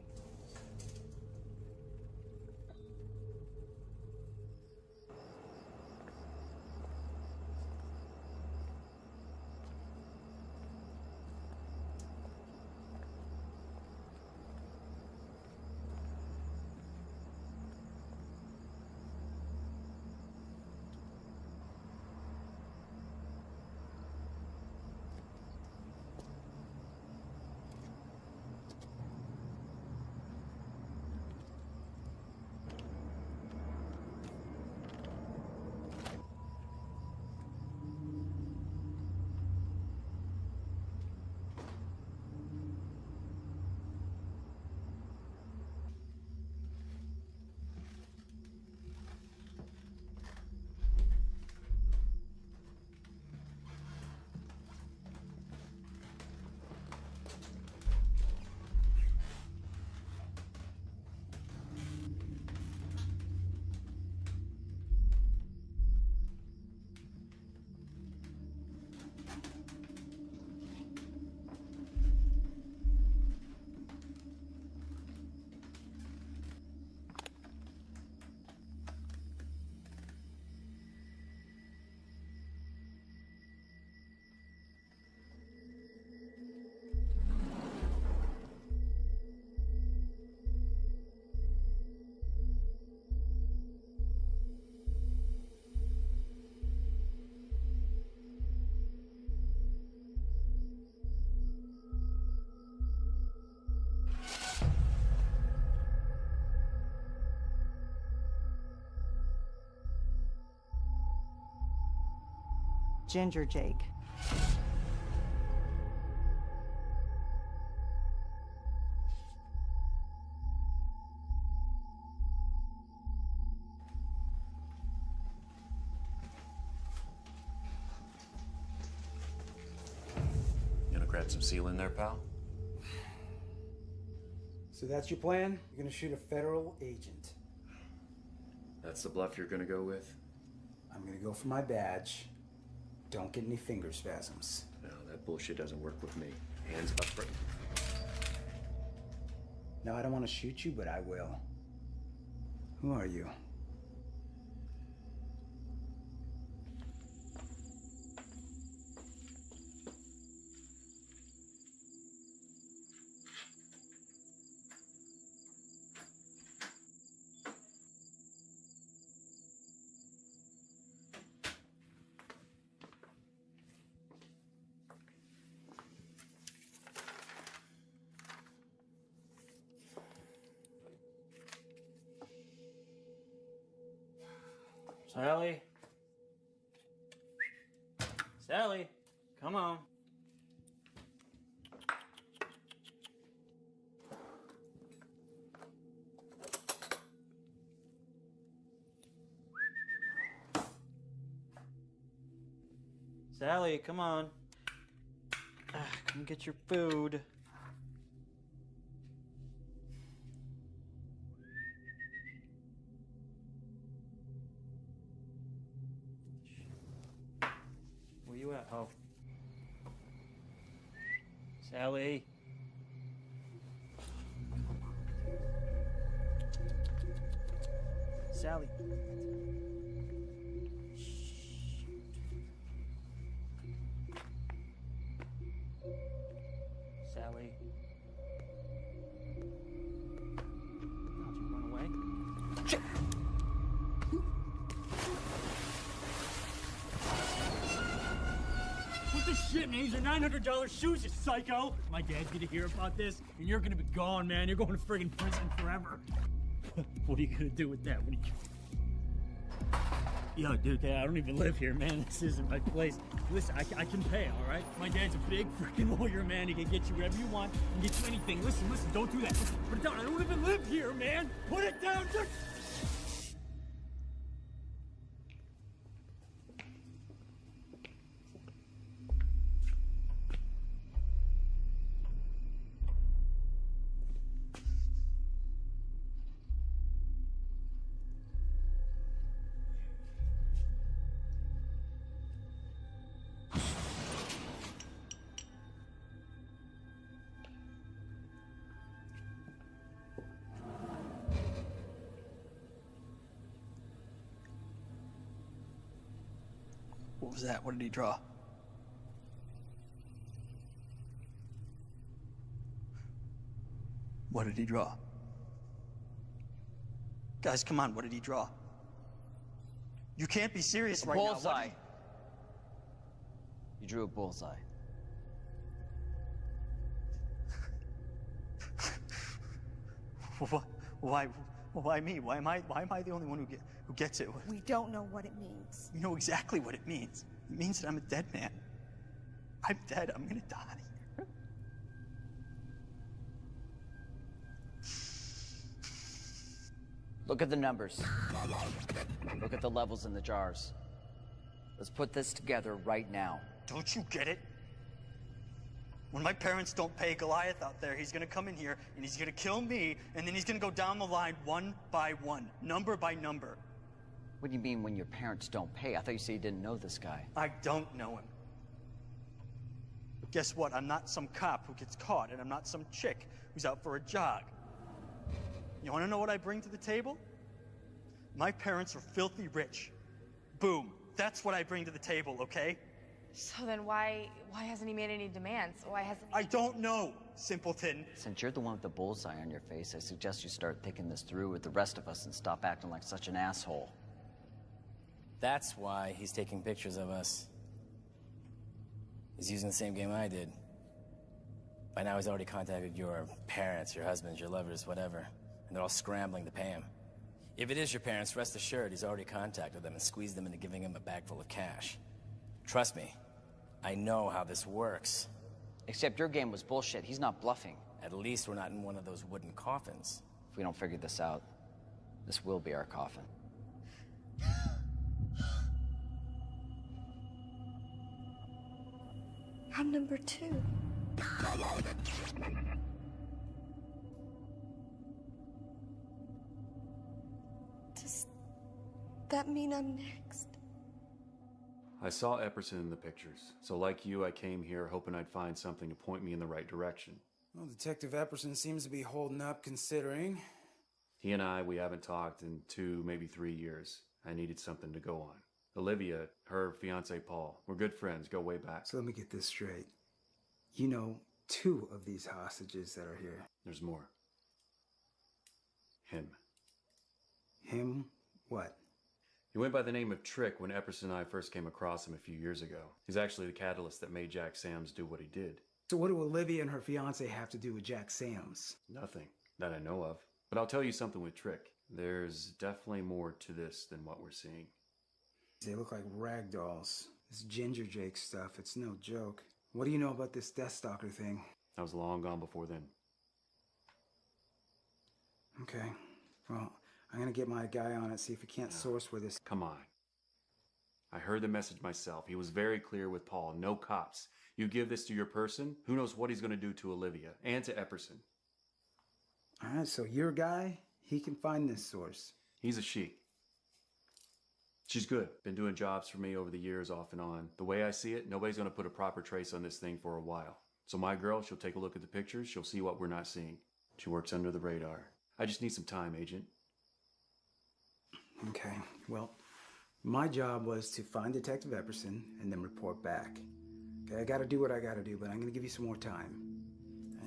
Ginger Jake. Add some seal in there, pal? So that's your plan? You're gonna shoot a federal agent. That's the bluff you're gonna go with? I'm gonna go for my badge. Don't get any finger spasms. No, that bullshit doesn't work with me. Hands up right. No, I don't want to shoot you, but I will. Who are you? Sally? Sally, come on. Sally, come on. Come get your food. Where you at, ho? Sally? Sally? Sally? Don't you run away? Shit! What the shit, man? These are $900 shoes, you psycho! My dad's gonna hear about this, and you're gonna be gone, man. You're going to friggin' prison forever. What are you gonna do with that? What are you... Yo, dude, I don't even live here, man. This isn't my place. Listen, I can pay, all right? My dad's a big freaking lawyer, man. He can get you whatever you want and get you anything. Listen, don't do that. Put it down. I don't even live here, man. Put it down. Just... What was that? What did he draw? What did he draw? Guys, come on, what did he draw? You can't be serious right now. Bullseye. You drew a bullseye. Why me? Why am I the only one who gets it? We don't know what it means. You know exactly what it means. It means that I'm a dead man. I'm dead. I'm gonna die here. Look at the numbers. Look at the levels in the jars. Let's put this together right now. Don't you get it? When my parents don't pay Goliath out there, he's gonna come in here and he's gonna kill me, and then he's gonna go down the line one by one, number by number. What do you mean when your parents don't pay? I thought you said you didn't know this guy. I don't know him. But guess what? I'm not some cop who gets caught, and I'm not some chick who's out for a jog. You wanna know what I bring to the table? My parents are filthy rich. Boom. That's what I bring to the table, okay? So then why hasn't he made any demands? Why hasn't he... I don't know, simpleton. Since you're the one with the bullseye on your face, I suggest you start thinking this through with the rest of us and stop acting like such an asshole. That's why he's taking pictures of us. He's using the same game I did. By now he's already contacted your parents, your husbands, your lovers, whatever. And they're all scrambling to pay him. If it is your parents, rest assured he's already contacted them and squeezed them into giving him a bag full of cash. Trust me, I know how this works. Except your game was bullshit. He's not bluffing. At least we're not in one of those wooden coffins. If we don't figure this out, this will be our coffin. I'm number 2. Does that mean I'm next? I saw Epperson in the pictures, so like you, I came here hoping I'd find something to point me in the right direction. Well, Detective Epperson seems to be holding up considering. He and we haven't talked in 2, maybe 3 years. I needed something to go on. Olivia, her fiancé Paul, we're good friends, go way back. So let me get this straight. You know 2 of these hostages that are here. There's more. Him. Him? What? He went by the name of Trick when Epperson and I first came across him a few years ago. He's actually the catalyst that made Jack Sams do what he did. So what do Olivia and her fiancé have to do with Jack Sams? Nothing that I know of. But I'll tell you something with Trick. There's definitely more to this than what we're seeing. They look like rag dolls. This Ginger Jake stuff, it's no joke. What do you know about this Deathstalker thing? I was long gone before then. Okay. Well, I'm gonna get my guy on it, see if he can't source where this... Come on. I heard the message myself. He was very clear with Paul. No cops. You give this to your person, who knows what he's gonna do to Olivia and to Epperson. All right, so your guy, he can find this source. He's a she. She's good. Been doing jobs for me over the years, off and on. The way I see it, nobody's gonna put a proper trace on this thing for a while. So my girl, she'll take a look at the pictures, she'll see what we're not seeing. She works under the radar. I just need some time, Agent. Okay, well, my job was to find Detective Epperson and then report back. Okay, I gotta do what I gotta do, but I'm gonna give you some more time.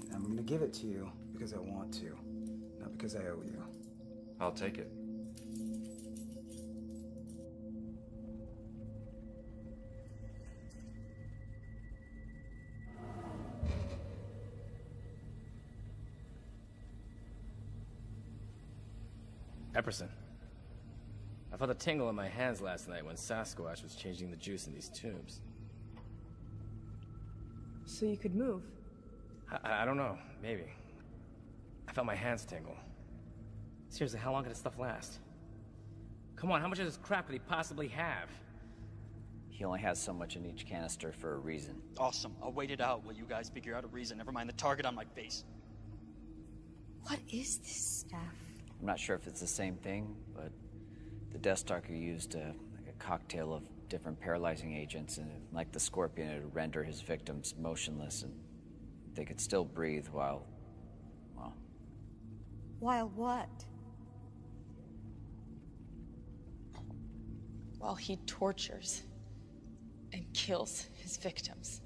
And I'm gonna give it to you because I want to, not because I owe you. I'll take it. Epperson. I felt a tingle in my hands last night when Sasquatch was changing the juice in these tubes. So you could move? I don't know. Maybe. I felt my hands tingle. Seriously, how long can this stuff last? Come on, how much of this crap could he possibly have? He only has so much in each canister for a reason. Awesome. I'll wait it out while you guys figure out a reason. Never mind the target on my face. What is this stuff? I'm not sure if it's the same thing, but the Deathstalker used like a cocktail of different paralyzing agents, and like the Scorpion, it would render his victims motionless, and they could still breathe while, well... While what? While he tortures and kills his victims.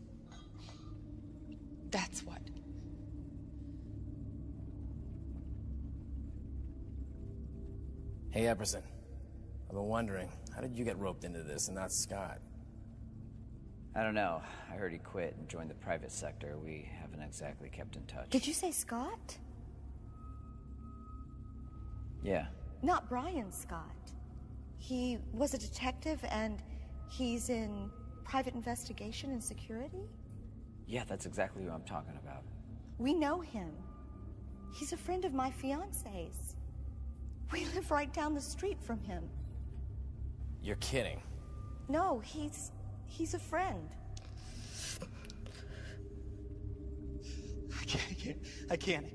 That's what. Hey, Epperson. I've been wondering, how did you get roped into this and not Scott? I don't know. I heard he quit and joined the private sector. We haven't exactly kept in touch. Did you say Scott? Yeah. Not Brian Scott. He was a detective and he's in private investigation and security? Yeah, that's exactly who I'm talking about. We know him. He's a friend of my fiance's. We live right down the street from him. You're kidding. No, he's a friend. I can't.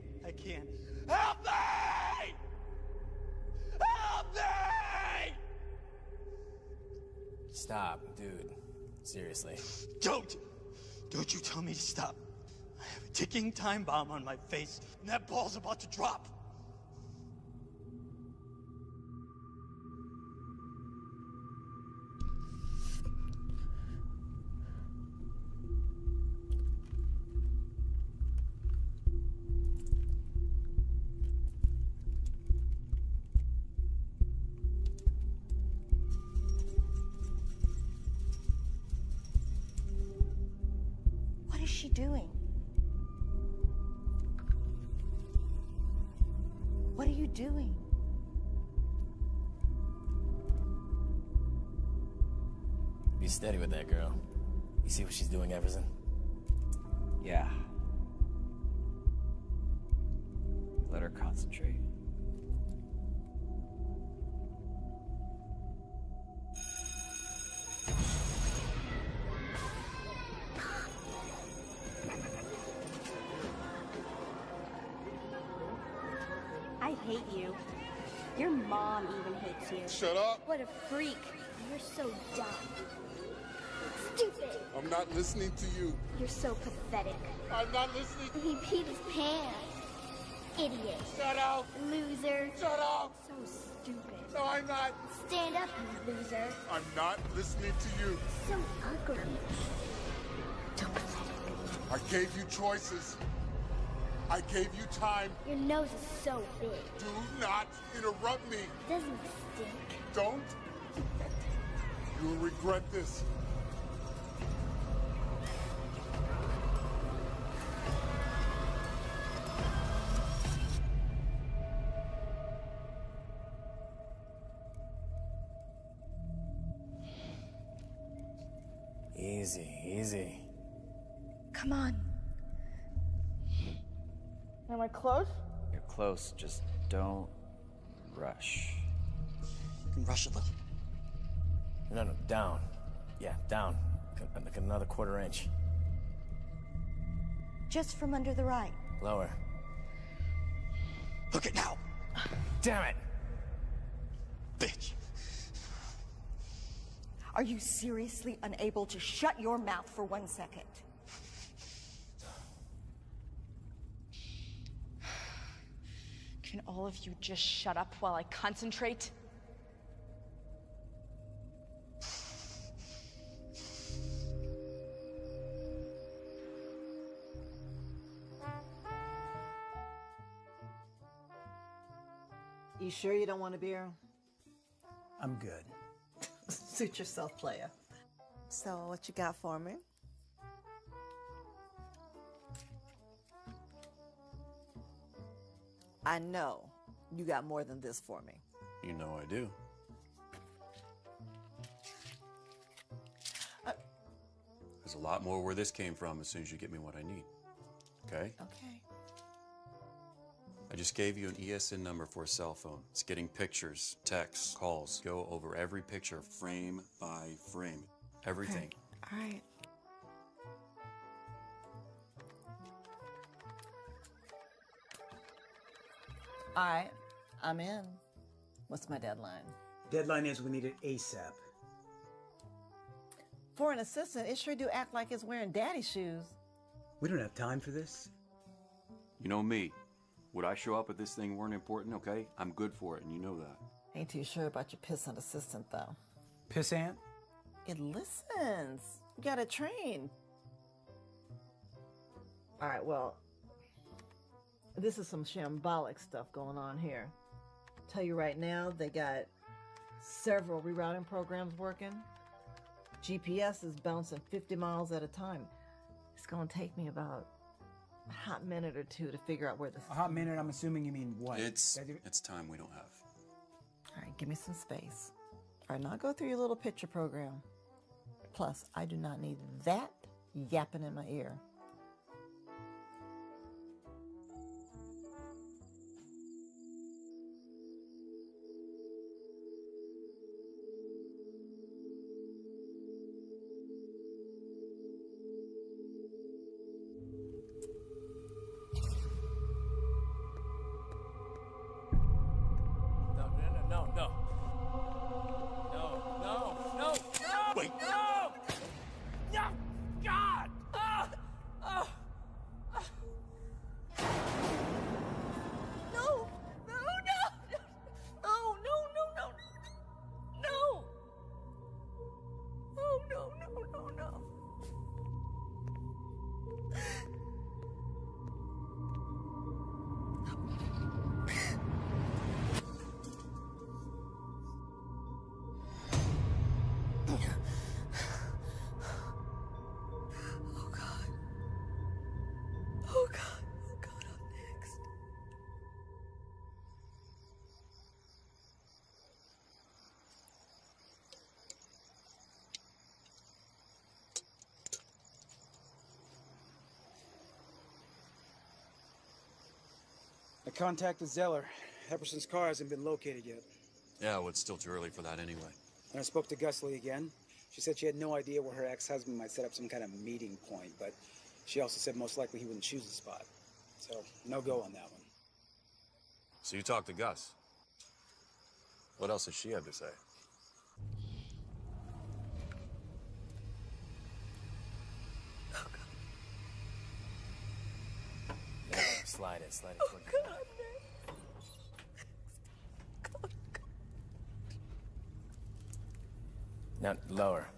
Help me! Help me! Stop, dude. Seriously. Don't you tell me to stop. I have a ticking time bomb on my face, and that ball's about to drop. What is she doing? What are you doing? Be steady with that girl. You see what she's doing, Epperson? Yeah. Let her concentrate. hate you. Your mom even hates you. Shut up. What a freak. You're so dumb. Stupid. I'm not listening to you. You're so pathetic. I'm not listening. He peed his pants. Idiot. Shut up. Loser. Shut up. So stupid. No, I'm not. Stand up, you loser. I'm not listening to you. So ugly. So pathetic. I gave you choices. I gave you time. Your nose is so big. Do not interrupt me. Doesn't it stink? Don't. You will regret this. Easy, easy. Come on. Am I close? You're close, just don't rush. You can rush a little. No, down. Yeah, down. Like another quarter inch. Just from under the right. Lower. Look it now. Damn it! Bitch. Are you seriously unable to shut your mouth for 1 second? Can all of you just shut up while I concentrate? You sure you don't want a beer? I'm good. Suit yourself, playa. So, what you got for me? I know you got more than this for me. You know I do. There's a lot more where this came from as soon as you get me what I need. Okay? Okay. I just gave you an ESN number for a cell phone. It's getting pictures, texts, calls. Go over every picture frame by frame. Everything. All right. All right, I'm in. What's my deadline? Deadline is we need it ASAP. For an assistant, it sure do act like it's wearing daddy's shoes. We don't have time for this. You know me. Would I show up if this thing weren't important, okay? I'm good for it, and you know that. Ain't too sure about your pissant assistant, though. Pissant? It listens. You gotta train. All right, well, this is some shambolic stuff going on here. Tell you right now, they got several rerouting programs working. GPS is bouncing 50 miles at a time. It's gonna take me about a hot minute or two to figure out where this is. A hot minute, I'm assuming you mean what? It's time we don't have. All right, give me some space. All right, now I'll go through your little picture program. Plus, I do not need that yapping in my ear. Wait. No! No! God! No! No! No! No! No! Oh, no! Oh God, I'm next. I contacted Zeller. Epperson's car hasn't been located yet. Yeah, well, it's still too early for that anyway. And I spoke to Gusley again. She said she had no idea where her ex-husband might set up some kind of meeting point, but she also said most likely he wouldn't choose the spot. So, no go on that one. So you talked to Gus. What else has she had to say? No, slide it toward God, No, lower.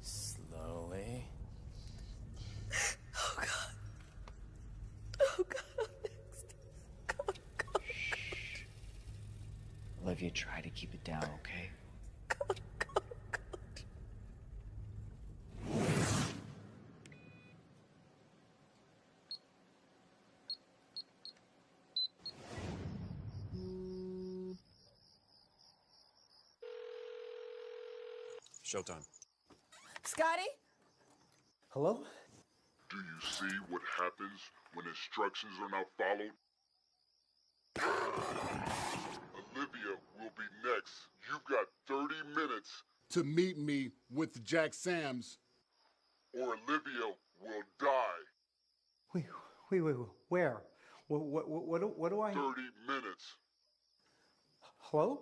Slowly. Oh, God. Oh, God, I'm next. God. Olivia, try to keep it down, okay? Showtime. Scotty? Hello? Do you see what happens when instructions are not followed? Olivia will be next. You've got 30 minutes to meet me with Jack Sams, or Olivia will die. Wait, where? What do I... 30 minutes. Hello?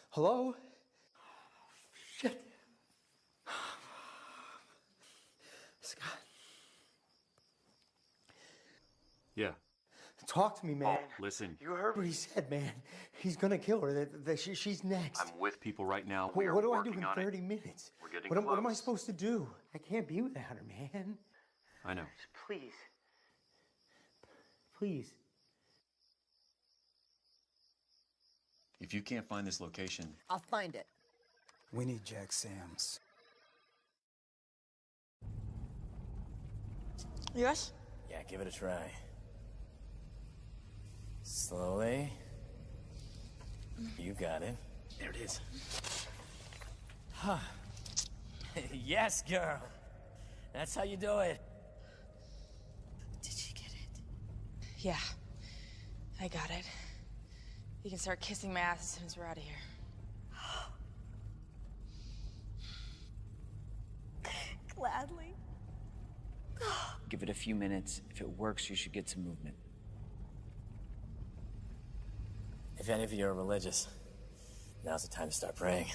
Hello? Shit. Scott. Yeah. Talk to me, man. Listen. You heard what he said, man. He's gonna kill her. She's next. I'm with people right now. What do I do in 30 minutes? We're getting What am I close. supposed to do? I can't be without her, man. I know. Please. Please. If you can't find this location, I'll find it. We need Jack Sams. Yes? Yeah, give it a try. Slowly. You got it. There it is. Huh. Yes, girl. That's how you do it. Did she get it? Yeah, I got it. You can start kissing my ass as soon as we're out of here. Gladly. Give it a few minutes. If it works, you should get some movement. If any of you are religious, now's the time to start praying.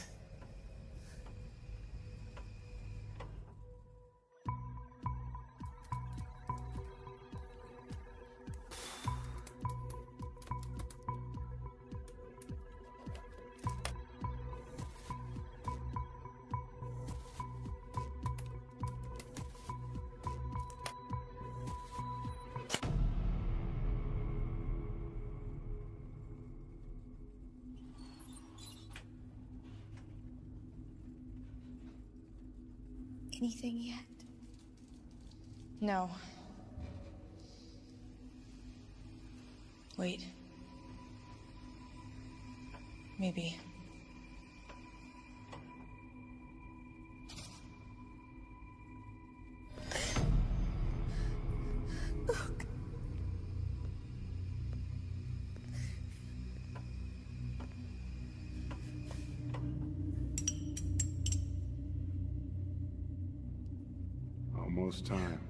Anything yet? No. Wait. Maybe. Almost time.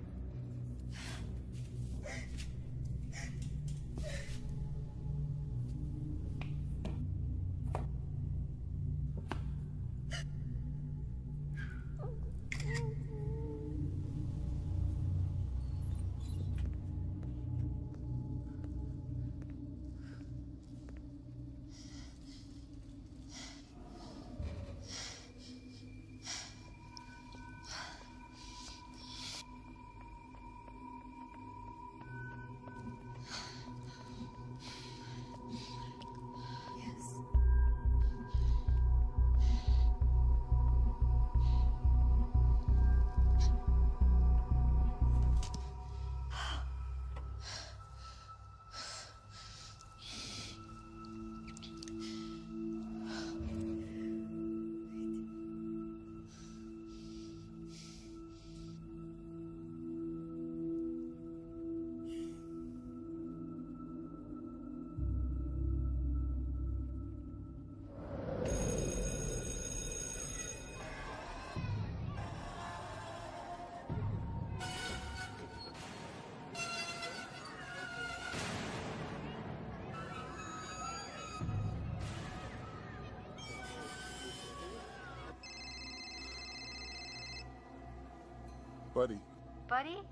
Buddy. Buddy?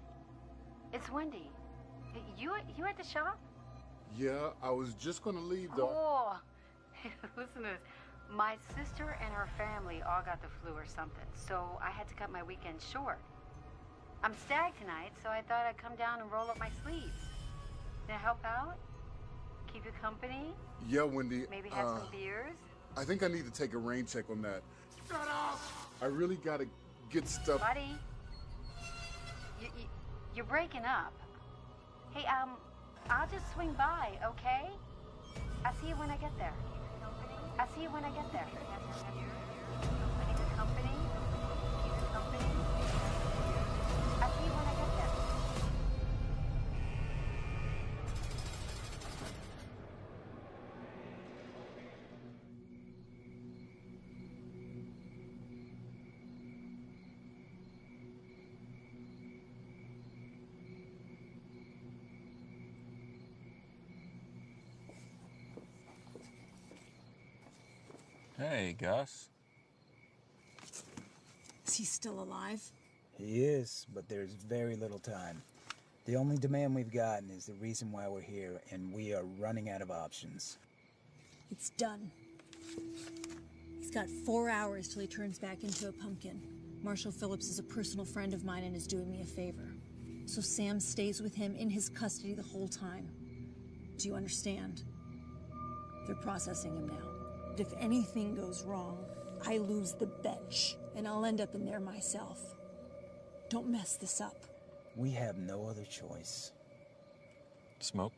It's Wendy. You at the shop? Yeah, I was just gonna leave though. Oh, listen to this. My sister and her family all got the flu or something, so I had to cut my weekend short. I'm stag tonight, so I thought I'd come down and roll up my sleeves. Can I help out? Keep you company? Yeah, Wendy. Maybe have some beers? I think I need to take a rain check on that. Shut up! I really gotta get stuff. Buddy, you're breaking up. Hey, I'll just swing by, okay? I'll see you when I get there. I'll see you when I get there. Keep you company? Keep you company? I'll see you when I get there. Hey, Gus. Is he still alive? He is, but there's very little time. The only demand we've gotten is the reason why we're here, and we are running out of options. It's done. He's got 4 hours till he turns back into a pumpkin. Marshall Phillips is a personal friend of mine and is doing me a favor. So Sam stays with him in his custody the whole time. Do you understand? They're processing him now. If anything goes wrong, I lose the bench, and I'll end up in there myself. Don't mess this up. We have no other choice. Smoke?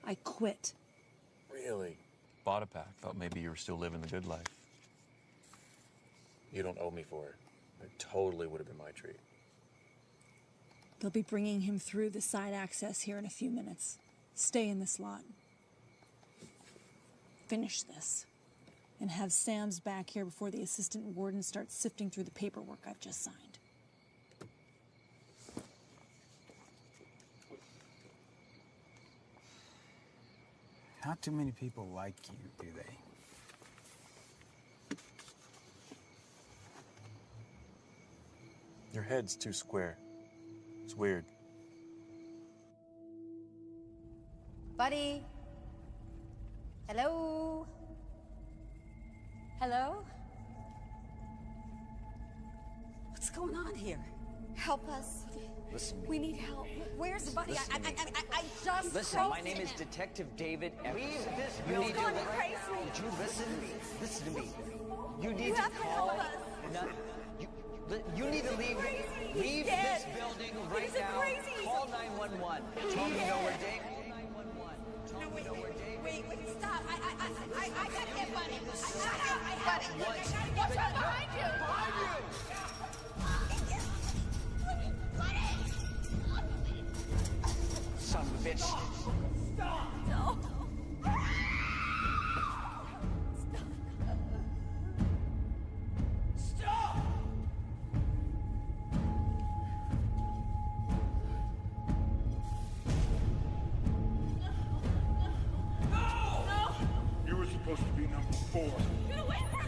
I quit. Really? Bought a pack. Thought maybe you were still living the good life. You don't owe me for it. It totally would have been my treat. They'll be bringing him through the side access here in a few minutes. Stay in this lot. Finish this. And have Sam's back here before the assistant warden starts sifting through the paperwork I've just signed. Not too many people like you, do they? Your head's too square. It's weird. Buddy? Hello? Hello? What's going on here? Help us. Listen. We need help. Where's Buddy? Listen to me. I just Listen, spoke my to name is him. Detective David Evans. Leave this You need to building crazy. Did you listen to me? Listen to me. You need You to have to call. help us. You need to leave. He's Leave dead. this building right He's now. crazy. Call 911. Tell me you know where Dave. Wait, stop. I gotta get Buddy. I have it. What's right behind you? Son of a bitch. Stop. No. Stop. No. You were supposed to be number 4. Get away from me.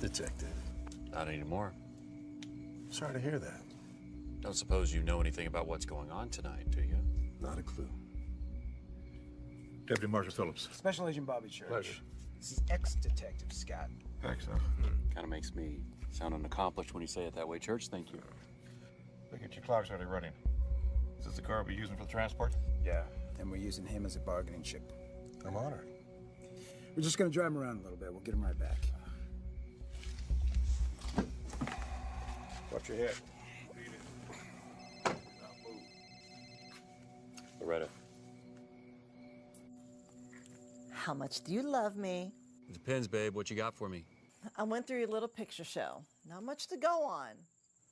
Detective. Not anymore. Sorry to hear that. Don't suppose you know anything about what's going on tonight, do you? Not a clue. Deputy Marshal Phillips. Special Agent Bobby Church. Pleasure. This is ex-detective Scott. Thanks, sir. Kind of makes me sound unaccomplished when you say it that way, Church. Thank you. Look at your clock's already running. Is this the car we're using for the transport? Yeah. And we're using him as a bargaining chip. I'm honored. We're just gonna drive him around a little bit. We'll get him right back. Watch your head. Loretta. How much do you love me? It depends, babe. What you got for me? I went through your little picture show. Not much to go on.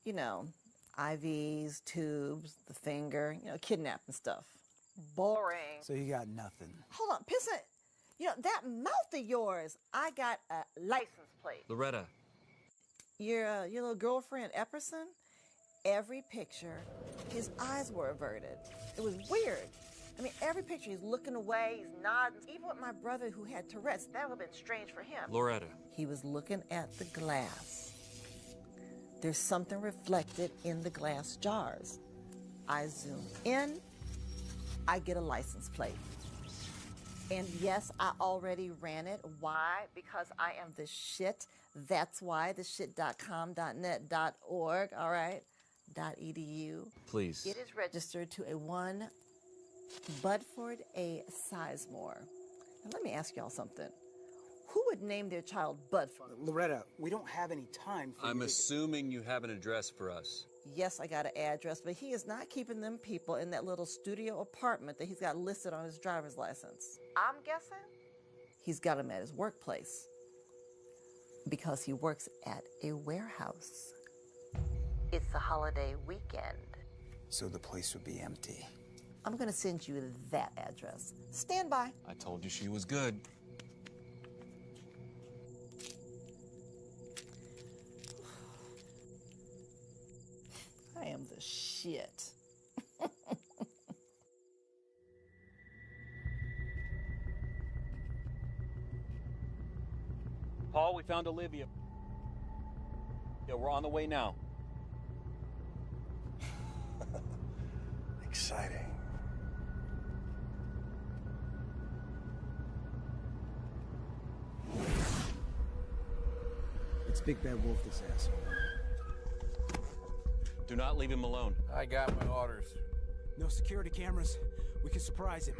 You know, IVs, tubes, the finger, you know, kidnapping stuff. Boring. So you got nothing. Hold on, Pissant. You know, that mouth of yours, I got a license plate. Loretta. Your little girlfriend, Epperson, every picture, his eyes were averted. It was weird. I mean, every picture, he's looking away, he's nodding. Even with my brother who had Tourette's, that would have been strange for him. Loretta. He was looking at the glass. There's something reflected in the glass jars. I zoom in, I get a license plate. And yes, I already ran it. Why? Because I am the shit. That's why, the shit.com, .net, .org, all right? .edu. Please. It is registered to a 1 Budford A. Sizemore. Now let me ask y'all something. Who would name their child Budford? Loretta, we don't have any time for I'm assuming you have an address for us. Yes, I got an address, but he is not keeping them people in that little studio apartment that he's got listed on his driver's license. I'm guessing he's got him at his workplace because he works at a warehouse. It's a holiday weekend. So the place would be empty. I'm gonna send you that address. Stand by. I told you she was good. I am the shit. Paul, we found Olivia. Yeah, we're on the way now. Exciting. It's Big Bad Wolf, this asshole. Do not leave him alone. I got my orders. No security cameras. We can surprise him.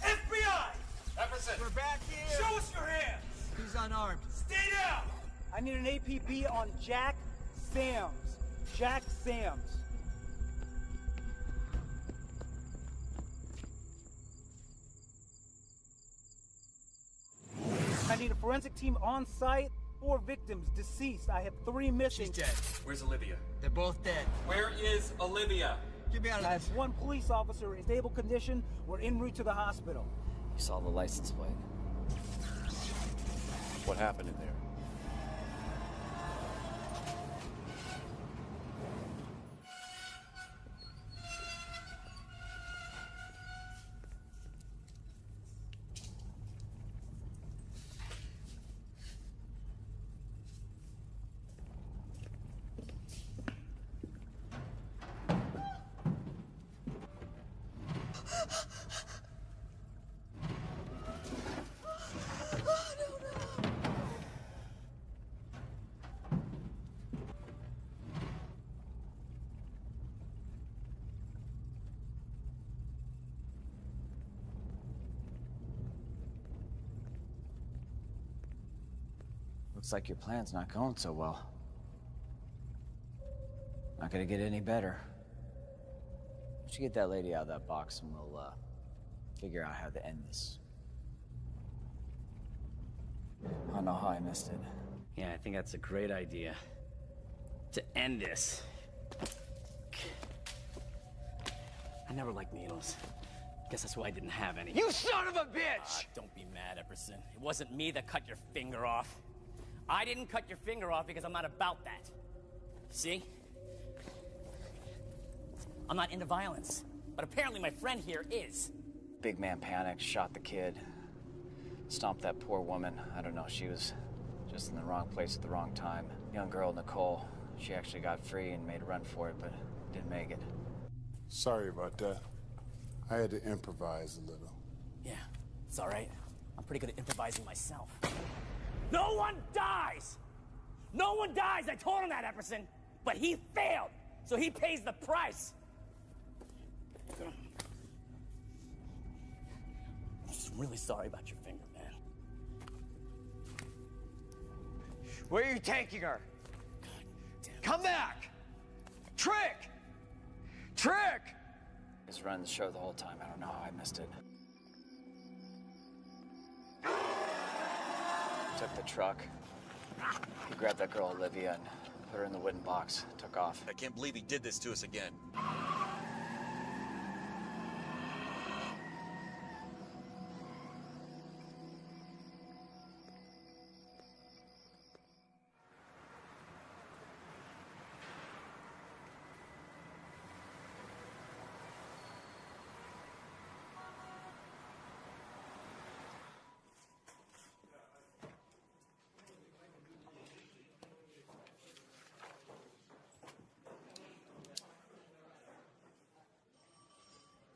FBI! Epperson! We're back here! Show us your hands! He's unarmed. Stay down! I need an APB on Jack Sams. Jack Sams. I need a forensic team on site. 4 victims deceased. I have 3 missing. She's dead. Where's Olivia? They're both dead. Where is Olivia? Get me out of I have 1 police officer in stable condition. We're en route to the hospital. You saw the license plate. What happened in there? Looks like your plan's not going so well. Not gonna get any better. Why don't you get that lady out of that box and we'll, figure out how to end this. I don't know how I missed it. Yeah, I think that's a great idea. To end this. I never liked needles. Guess that's why I didn't have any. You son of a bitch! Don't be mad, Epperson. It wasn't me that cut your finger off. I didn't cut your finger off because I'm not about that. See? I'm not into violence. But apparently my friend here is. Big man panicked, shot the kid, stomped that poor woman. I don't know, she was just in the wrong place at the wrong time. Young girl, Nicole, she actually got free and made a run for it, but didn't make it. Sorry about that. I had to improvise a little. Yeah, it's all right. I'm pretty good at improvising myself. No one dies! No one dies! I told him that, Epperson! But he failed, so he pays the price! I'm just really sorry about your finger, man. Where are you taking her? Come back! Trick! Trick! He's running the show the whole time. I don't know how I missed it. Took the truck, He grabbed that girl, Olivia, and put her in the wooden box. Took off. I can't believe he did this to us again.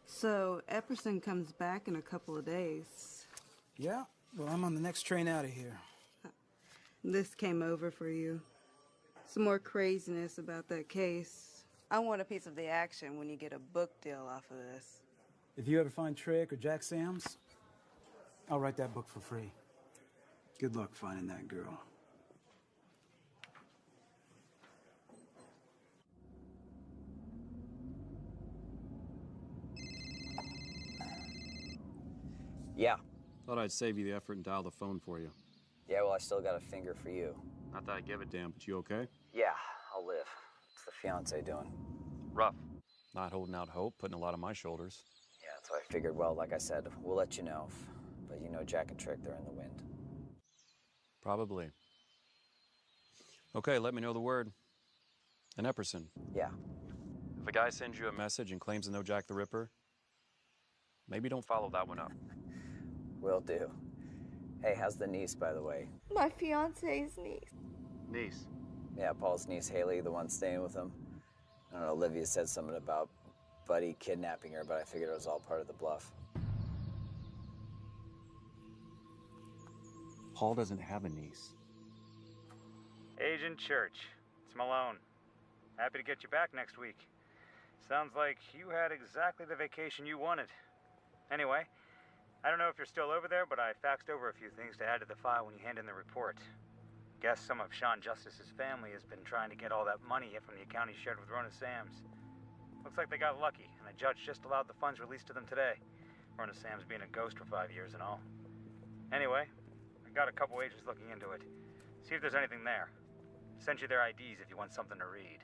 So, Epperson comes back in a couple of days. Yeah, well, I'm on the next train out of here. This came over for you. Some more craziness about that case. I want a piece of the action when you get a book deal off of this. If you ever find Trick or Jack Sams, I'll write that book for free. Good luck finding that girl. Yeah. Thought I'd save you the effort and dial the phone for you. Yeah, well, I still got a finger for you. Not that I give a damn, but you okay? Yeah, I'll live. What's the fiance doing? Rough. Not holding out hope, putting a lot on my shoulders. Yeah, that's what I figured. Well, like I said, we'll let you know. But you know Jack and Trick, they're in the wind. Probably. Okay, let me know the word. And Epperson. Yeah. If a guy sends you a message and claims to know Jack the Ripper, maybe don't follow that one up. Will do. Hey, how's the niece, by the way? My fiance's niece. Niece? Yeah, Paul's niece, Haley, the one staying with him. I don't know, Olivia said something about Buddy kidnapping her, but I figured it was all part of the bluff. Paul doesn't have a niece. Agent Church, it's Malone. Happy to get you back next week. Sounds like you had exactly the vacation you wanted. Anyway, I don't know if you're still over there, but I faxed over a few things to add to the file when you hand in the report. Guess some of Sean Justice's family has been trying to get all that money from the account he shared with Rona Sams. Looks like they got lucky, and the judge just allowed the funds released to them today. Rona Sams being a ghost for 5 years and all. Anyway, I got a couple agents looking into it. See if there's anything there. Send you their IDs if you want something to read.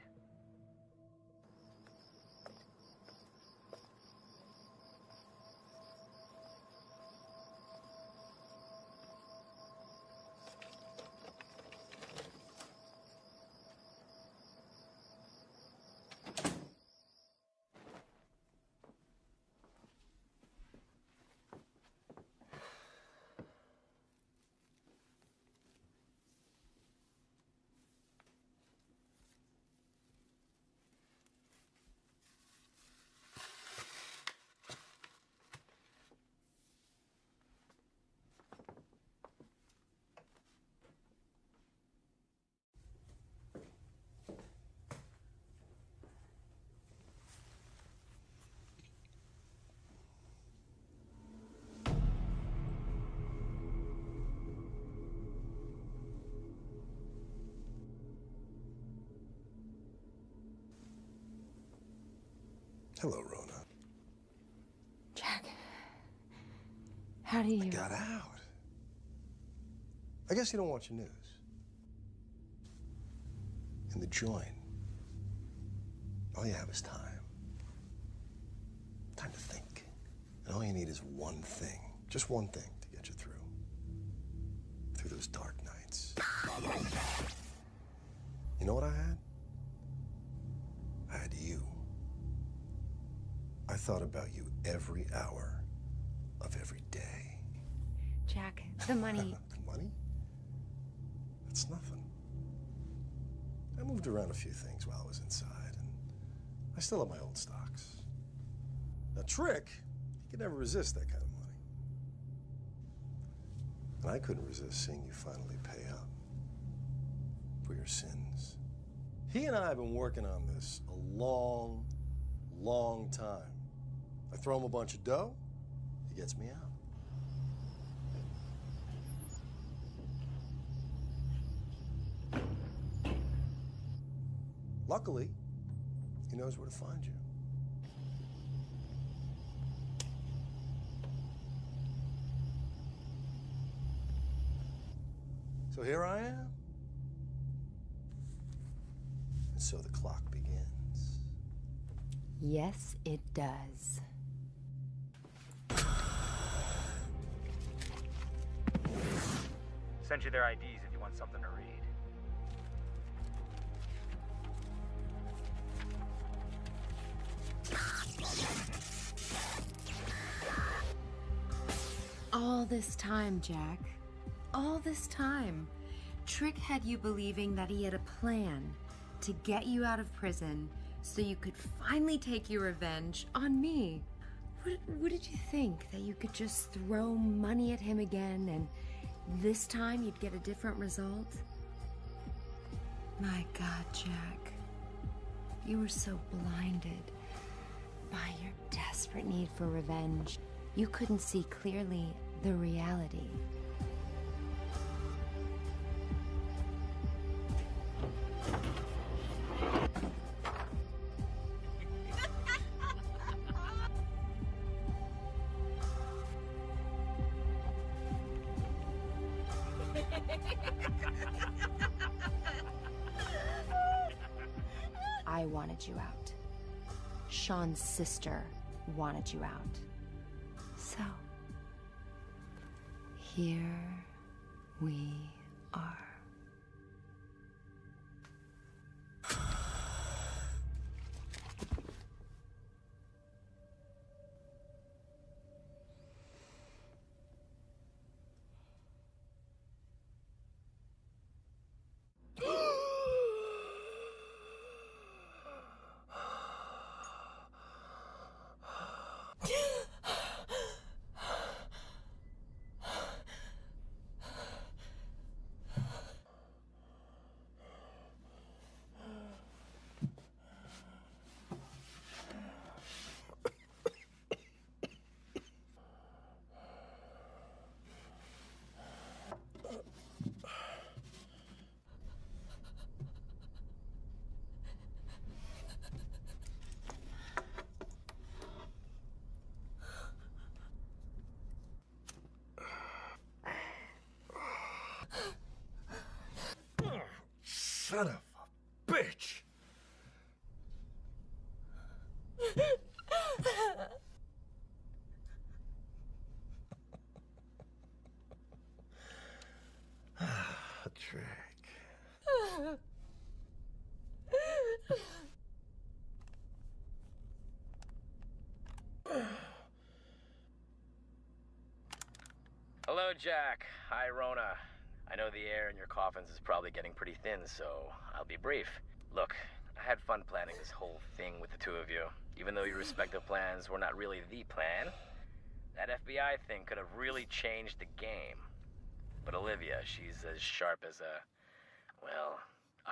Hello, Rona. Jack, how do you... I got out. I guess you don't watch the news. In the joint, all you have is time. Time to think. And all you need is one thing. Just one thing to get you through. Through those dark nights. You know what I had? I had you. I thought about you every hour of every day. Jack, the money... The money? That's nothing. I moved around a few things while I was inside, and I still have my old stocks. Now, Trick, he could never resist that kind of money. And I couldn't resist seeing you finally pay up for your sins. He and I have been working on this a long, long time. I throw him a bunch of dough, he gets me out. Luckily, he knows where to find you. So here I am, And so the clock begins. Yes, it does. Send you their IDs if you want something to read. All this time, Jack. All this time. Trick had you believing that he had a plan to get you out of prison so you could finally take your revenge on me. What did you think? That you could just throw money at him again and this time you'd get a different result? My God, Jack. You were so blinded by your desperate need for revenge. You couldn't see clearly the reality. I wanted you out. Sean's sister wanted you out. So, here we are. Son of a bitch! Trick. Hello, Jack. Hi, Rona. I know the air in your coffins is probably getting pretty thin, so I'll be brief. Look, I had fun planning this whole thing with the two of you. Even though your respective plans were not really the plan, that FBI thing could have really changed the game. But Olivia, she's as sharp as a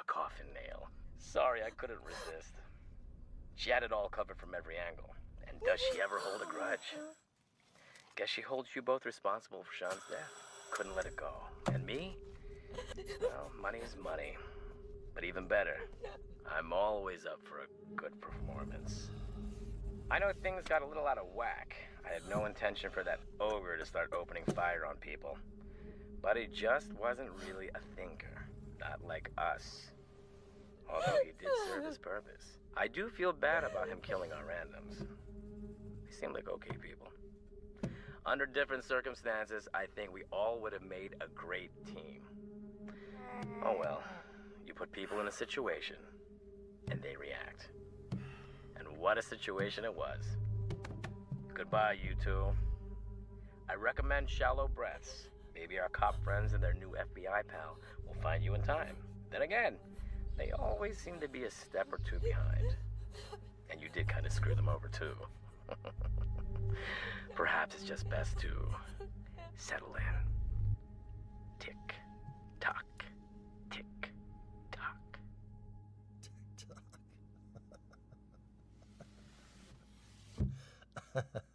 coffin nail. Sorry, I couldn't resist. She had it all covered from every angle. And does she ever hold a grudge? Guess she holds you both responsible for Sean's death. Couldn't let it go. And me? Well, money is money. But even better, I'm always up for a good performance. I know things got a little out of whack. I had no intention for that ogre to start opening fire on people. But he just wasn't really a thinker. Not like us. Although he did serve his purpose. I do feel bad about him killing our randoms. They seem like okay people. Under different circumstances, I think we all would have made a great team. Oh well, you put people in a situation, and they react. And what a situation it was. Goodbye, you two. I recommend shallow breaths. Maybe our cop friends and their new FBI pal will find you in time. Then again, they always seem to be a step or two behind. And you did kind of screw them over too. Perhaps it's just best to settle in. Tick, tock, tick, tock. Tick, tock.